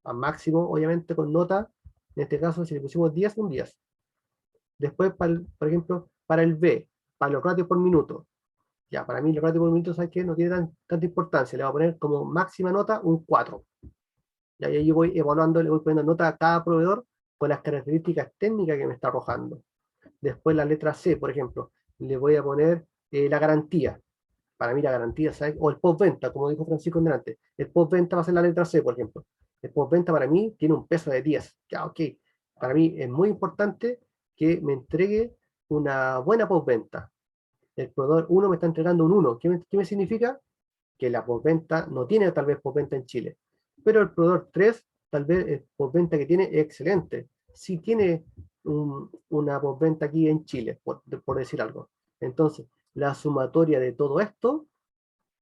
A máximo, obviamente, con nota. En este caso, si le pusimos 10, un 10. Después, por ejemplo, para el B, para los ratios por minuto. Ya, para mí los ratios por minuto, ¿sabes qué? No tiene tanta importancia. Le voy a poner como máxima nota un 4. Y ahí yo voy evaluando, le voy poniendo nota a cada proveedor con las características técnicas que me está arrojando. Después la letra C, por ejemplo, le voy a poner la garantía. Para mí la garantía, ¿sabes? O el postventa, como dijo Francisco delante. El postventa va a ser la letra C, por ejemplo. El postventa para mí tiene un peso de 10. Ya, ok. Para mí es muy importante que me entregue una buena postventa. El proveedor 1 me está entregando un 1. ¿Qué me significa? Que la postventa no tiene tal vez postventa en Chile. Pero el proveedor 3, tal vez el postventa que tiene es excelente. Sí tiene una postventa aquí en Chile, por decir algo. Entonces, la sumatoria de todo esto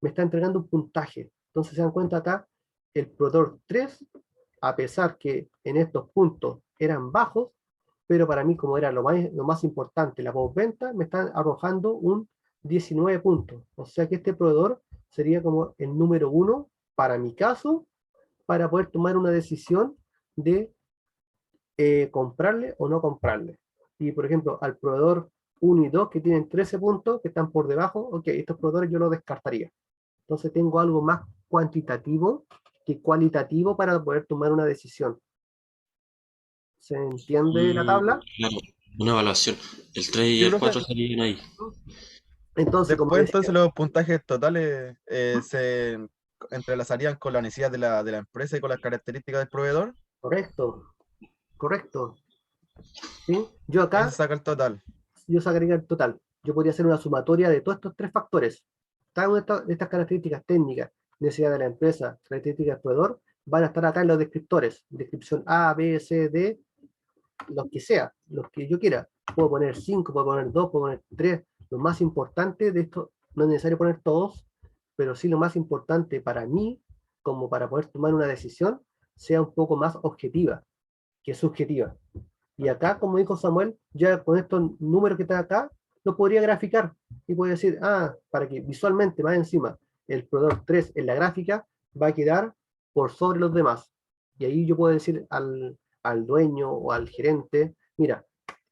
me está entregando un puntaje. Entonces, se dan cuenta acá, el proveedor 3, a pesar que en estos puntos eran bajos, pero para mí, como era lo más importante, la postventa, me está arrojando un 19 puntos. O sea que este proveedor sería como el número 1 para mi caso, para poder tomar una decisión de comprarle o no comprarle. Y por ejemplo, al proveedor 1 y 2 que tienen 13 puntos, que están por debajo, ok, estos proveedores yo los descartaría. Entonces tengo algo más cuantitativo que cualitativo para poder tomar una decisión. ¿Se entiende la tabla? Claro, una evaluación. El 3 y Sí, el profe. 4 serían ahí. Entonces, como Después decía, entonces los puntajes totales se entrelazarían con la necesidad de la empresa y con las características del proveedor. correcto, correcto. ¿Sí? Yo Entonces acá, saca el total. yo sacaría el total. Yo podría hacer una sumatoria de todos estos 3 factores. Cada una de estas características técnicas, necesidad de la empresa, características del proveedor, van a estar acá en los descriptores. Descripción A, B, C, D, los que sea, los que yo quiera. Puedo poner 5, puedo poner 2, puedo poner 3. Lo más importante de esto, no es necesario poner todos, pero sí lo más importante para mí, como para poder tomar una decisión, sea un poco más objetiva que subjetiva. Y acá, como dijo Samuel, ya con estos números que están acá, lo podría graficar y puede decir, para que visualmente más encima el proveedor 3 en la gráfica va a quedar por sobre los demás. Y ahí yo puedo decir al dueño o al gerente, mira,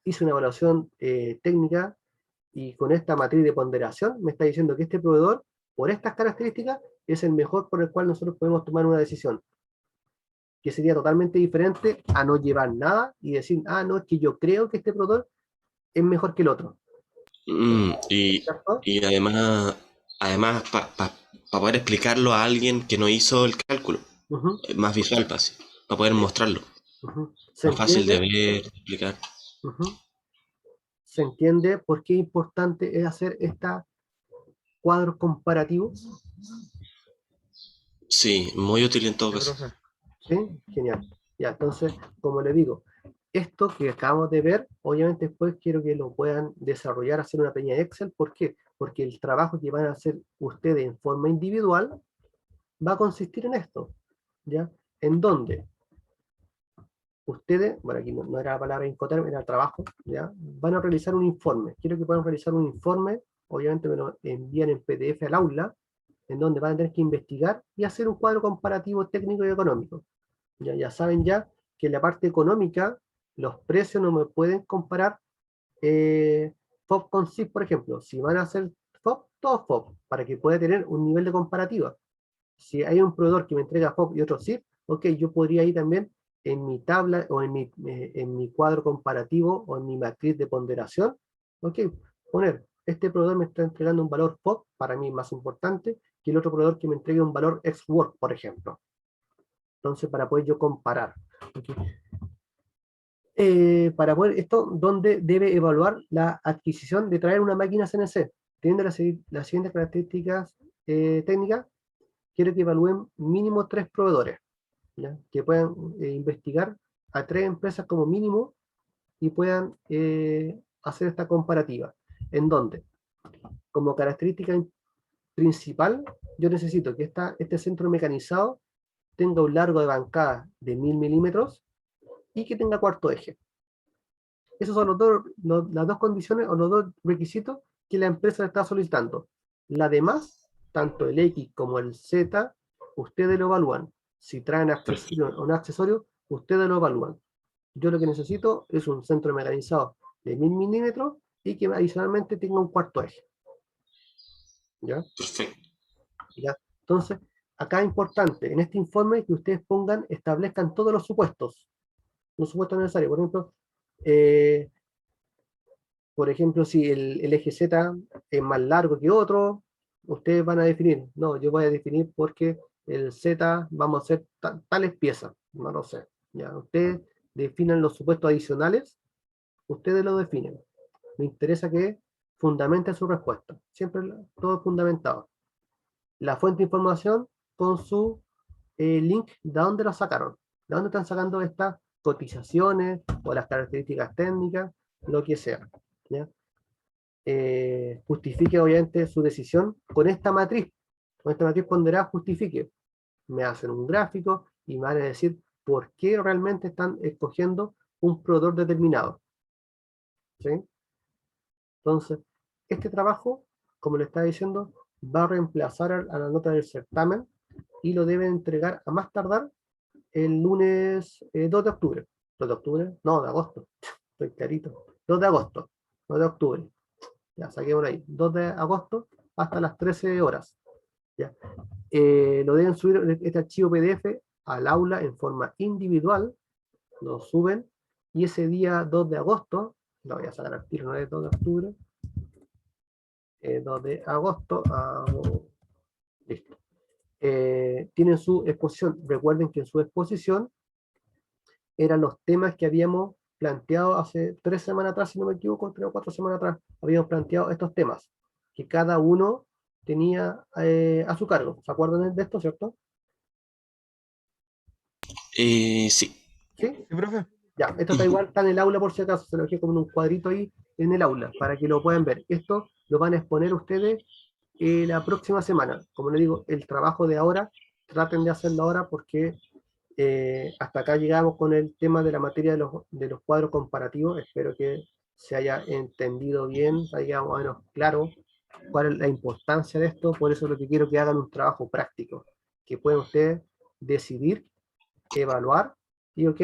hice una evaluación técnica y con esta matriz de ponderación me está diciendo que este proveedor, por estas características, es el mejor por el cual nosotros podemos tomar una decisión, que sería totalmente diferente a no llevar nada y decir, no, es que yo creo que este proveedor es mejor que el otro. ¿Cierto? Y además para poder explicarlo a alguien que no hizo el cálculo, Ujú, más visual, para poder mostrarlo, ujú. ¿Se más fácil de entiende? ver, de explicar. Ujú. ¿Se entiende por qué importante es hacer estos cuadros comparativos? Sí, muy útil en todo Sí, caso. profe. ¿Sí? Genial. Ya, entonces, como le digo, esto que acabamos de ver, obviamente después quiero que lo puedan desarrollar, hacer una pequeña Excel. ¿Por qué? Porque el trabajo que van a hacer ustedes en forma individual va a consistir en esto, ¿ya? En donde ustedes, bueno, aquí no era la palabra Incoterm, era trabajo, ¿ya? Van a realizar un informe. Quiero que puedan realizar un informe, obviamente me lo envían en PDF al aula, en donde van a tener que investigar y hacer un cuadro comparativo técnico y económico. Ya saben ya que en la parte económica los precios no me pueden comparar FOB con SIP, por ejemplo. Si van a hacer FOB, todo FOB, para que pueda tener un nivel de comparativa. Si hay un proveedor que me entrega FOB y otro SIP, ok, yo podría ir también en mi tabla o en mi cuadro comparativo o en mi matriz de ponderación, ok, poner, este proveedor me está entregando un valor FOB, para mí más importante, que el otro proveedor que me entregue un valor ex-work, por ejemplo. Entonces, para poder yo comparar. Okay. Para poder esto, ¿dónde debe evaluar la adquisición de traer una máquina CNC? Teniendo las siguientes características técnicas, quiero que evalúen mínimo 3 proveedores, ¿ya? Que puedan investigar a 3 empresas como mínimo y puedan hacer esta comparativa. ¿En dónde? Como característica principal, yo necesito que este centro mecanizado tenga un largo de bancada de 1000 milímetros y que tenga cuarto eje. Esos son las dos condiciones o los dos requisitos que la empresa le está solicitando. La demás, tanto el X como el Z, ustedes lo evalúan. Si traen accesorios o no accesorios, ustedes lo evalúan. Yo lo que necesito es un centro mecanizado de 1000 milímetros y que adicionalmente tenga un cuarto eje. ¿Ya? Perfecto. ¿Ya? Entonces, acá es importante, en este informe que ustedes establezcan todos los supuestos necesarios. Por ejemplo, si el eje Z es más largo que otro, ustedes van a definir, no, yo voy a definir porque el Z vamos a hacer tales piezas, no lo sé. Ya, ustedes definan los supuestos adicionales, ustedes lo definen. Me interesa que fundamenten su respuesta, siempre todo fundamentado. La fuente de información con su link de dónde lo sacaron, de dónde están sacando estas cotizaciones o las características técnicas, lo que sea. ¿Ya? Justifique obviamente su decisión con esta matriz ponderada, justifique. Me hacen un gráfico y me van a decir por qué realmente están escogiendo un proveedor determinado. ¿Sí? Entonces, este trabajo, como le estaba diciendo, va a reemplazar a la nota del certamen y lo deben entregar a más tardar el lunes 2 de octubre. ¿2 de octubre? No, de agosto. Estoy clarito. 2 de agosto, 2 de octubre. Ya, saquémoslo ahí, 2 de agosto hasta las 13 horas. Ya. Lo deben subir este archivo PDF al aula en forma individual, lo suben, y ese día 2 de agosto, lo voy a sacar al tiro, no es 2 de octubre, 2 de agosto, listo. Tienen su exposición. Recuerden que en su exposición eran los temas que habíamos planteado hace 3 semanas atrás, si no me equivoco, 3 o 4 semanas atrás, habíamos planteado estos temas, que cada uno tenía a su cargo. ¿Se acuerdan de esto, cierto? Sí. ¿Sí? ¿Sí, profe? Ya, esto está igual, está en el aula por si acaso, se lo dejé como en un cuadrito ahí en el aula, para que lo puedan ver. Esto lo van a exponer ustedes la próxima semana. Como les digo, el trabajo de ahora, traten de hacerlo ahora porque hasta acá llegamos con el tema de la materia de los cuadros comparativos. Espero que se haya entendido bien, se haya más o menos claro cuál es la importancia de esto. Por eso lo que quiero que hagan un trabajo práctico, que puedan ustedes decidir, evaluar y, ok,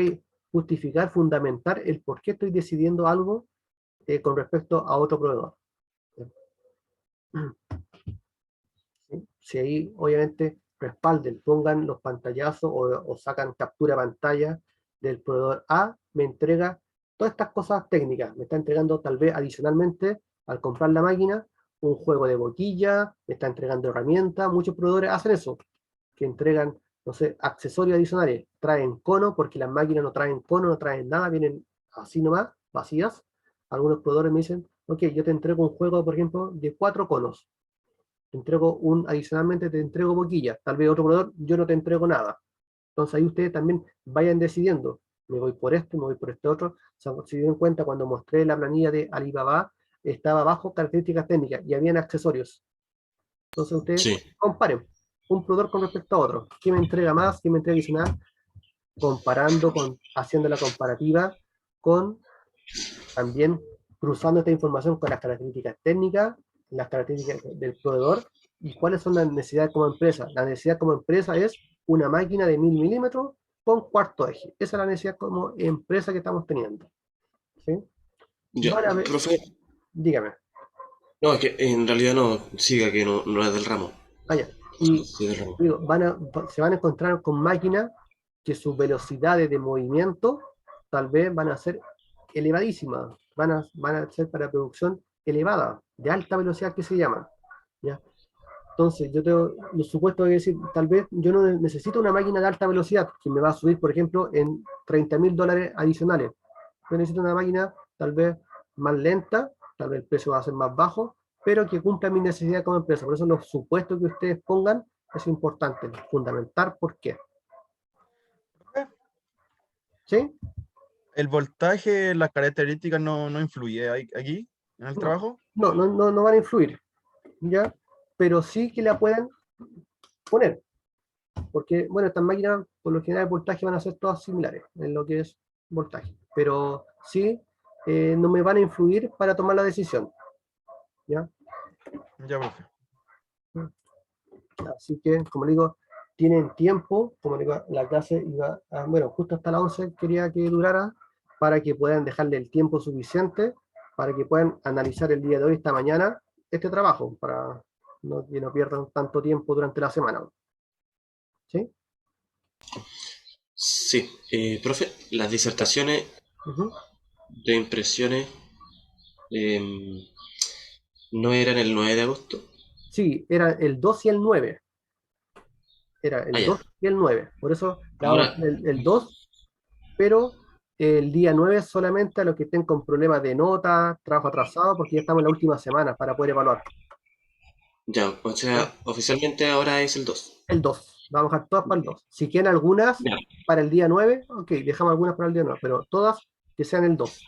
justificar, fundamentar el por qué estoy decidiendo algo con respecto a otro proveedor. ¿Sí? Si ahí, obviamente, respalden, pongan los pantallazos o sacan captura pantalla del proveedor A, me entrega todas estas cosas técnicas, me está entregando tal vez adicionalmente, al comprar la máquina, un juego de boquilla, me está entregando herramientas, muchos proveedores hacen eso, que entregan, no sé, accesorios adicionales, traen cono, porque las máquinas no traen cono, no traen nada, vienen así nomás, vacías. Algunos proveedores me dicen, ok, yo te entrego un juego, por ejemplo, de 4 conos, te entrego adicionalmente te entrego boquilla, tal vez otro proveedor, yo no te entrego nada. Entonces ahí ustedes también vayan decidiendo, me voy por esto, me voy por este otro. O sea, si se dieron cuenta, cuando mostré la planilla de Alibaba, estaba abajo características técnicas y habían accesorios. Entonces ustedes Sí. comparen un proveedor con respecto a otro. ¿Qué me entrega más? ¿Qué me entrega adicional? Comparando, haciendo la comparativa con también cruzando esta información con las características técnicas, las características del proveedor y cuáles son las necesidades como empresa. La necesidad como empresa es una máquina de 1000 milímetros con cuarto eje. Esa es la necesidad como empresa que estamos teniendo. ¿Sí? Ya, Van a ver, profe, dígame. no, es que en realidad no, siga que no es del ramo. Vaya. Y Sí, del ramo. digo, se van a encontrar con máquinas que sus velocidades de movimiento tal vez van a ser elevadísimas, van a ser para producción elevada, de alta velocidad que se llaman. ¿Ya? Entonces, yo tengo los supuestos de decir, tal vez yo no necesito una máquina de alta velocidad que me va a subir, por ejemplo, en $30.000 adicionales. Yo necesito una máquina tal vez más lenta, tal vez el precio va a ser más bajo, pero que cumpla mi necesidad como empresa. Por eso los supuestos que ustedes pongan es importante, fundamentar por qué. ¿Sí? ¿El voltaje, las características no influye aquí en el trabajo? No van a influir, ¿ya? Pero sí que la puedan poner. Porque, bueno, estas máquinas, por lo general, el voltaje van a ser todas similares en lo que es voltaje. Pero sí, no me van a influir para tomar la decisión. ¿Ya? Ya, profe. Así que, como digo, tienen tiempo, como digo, la clase iba, bueno, justo hasta las 11 quería que durara, para que puedan dejarle el tiempo suficiente, para que puedan analizar el día de hoy, esta mañana, este trabajo, para que no pierdan tanto tiempo durante la semana. ¿Sí? Sí, profe, las disertaciones Uh-huh. de impresiones no eran el 9 de agosto. Sí, era el 2 y el 9. Era el Ah, 2 ya. y el 9. Por eso le vamos a Ahora, hacer el 2, pero el día 9 solamente a los que estén con problemas de nota, trabajo atrasado, porque ya estamos en la última semana para poder evaluar. ya, o ¿Ya? sea, oficialmente ahora es el 2. El 2. Vamos a dejar todas para el 2. Si quieren algunas Ya, para el día 9, ok, dejamos algunas para el día 9, pero todas que sean el 2.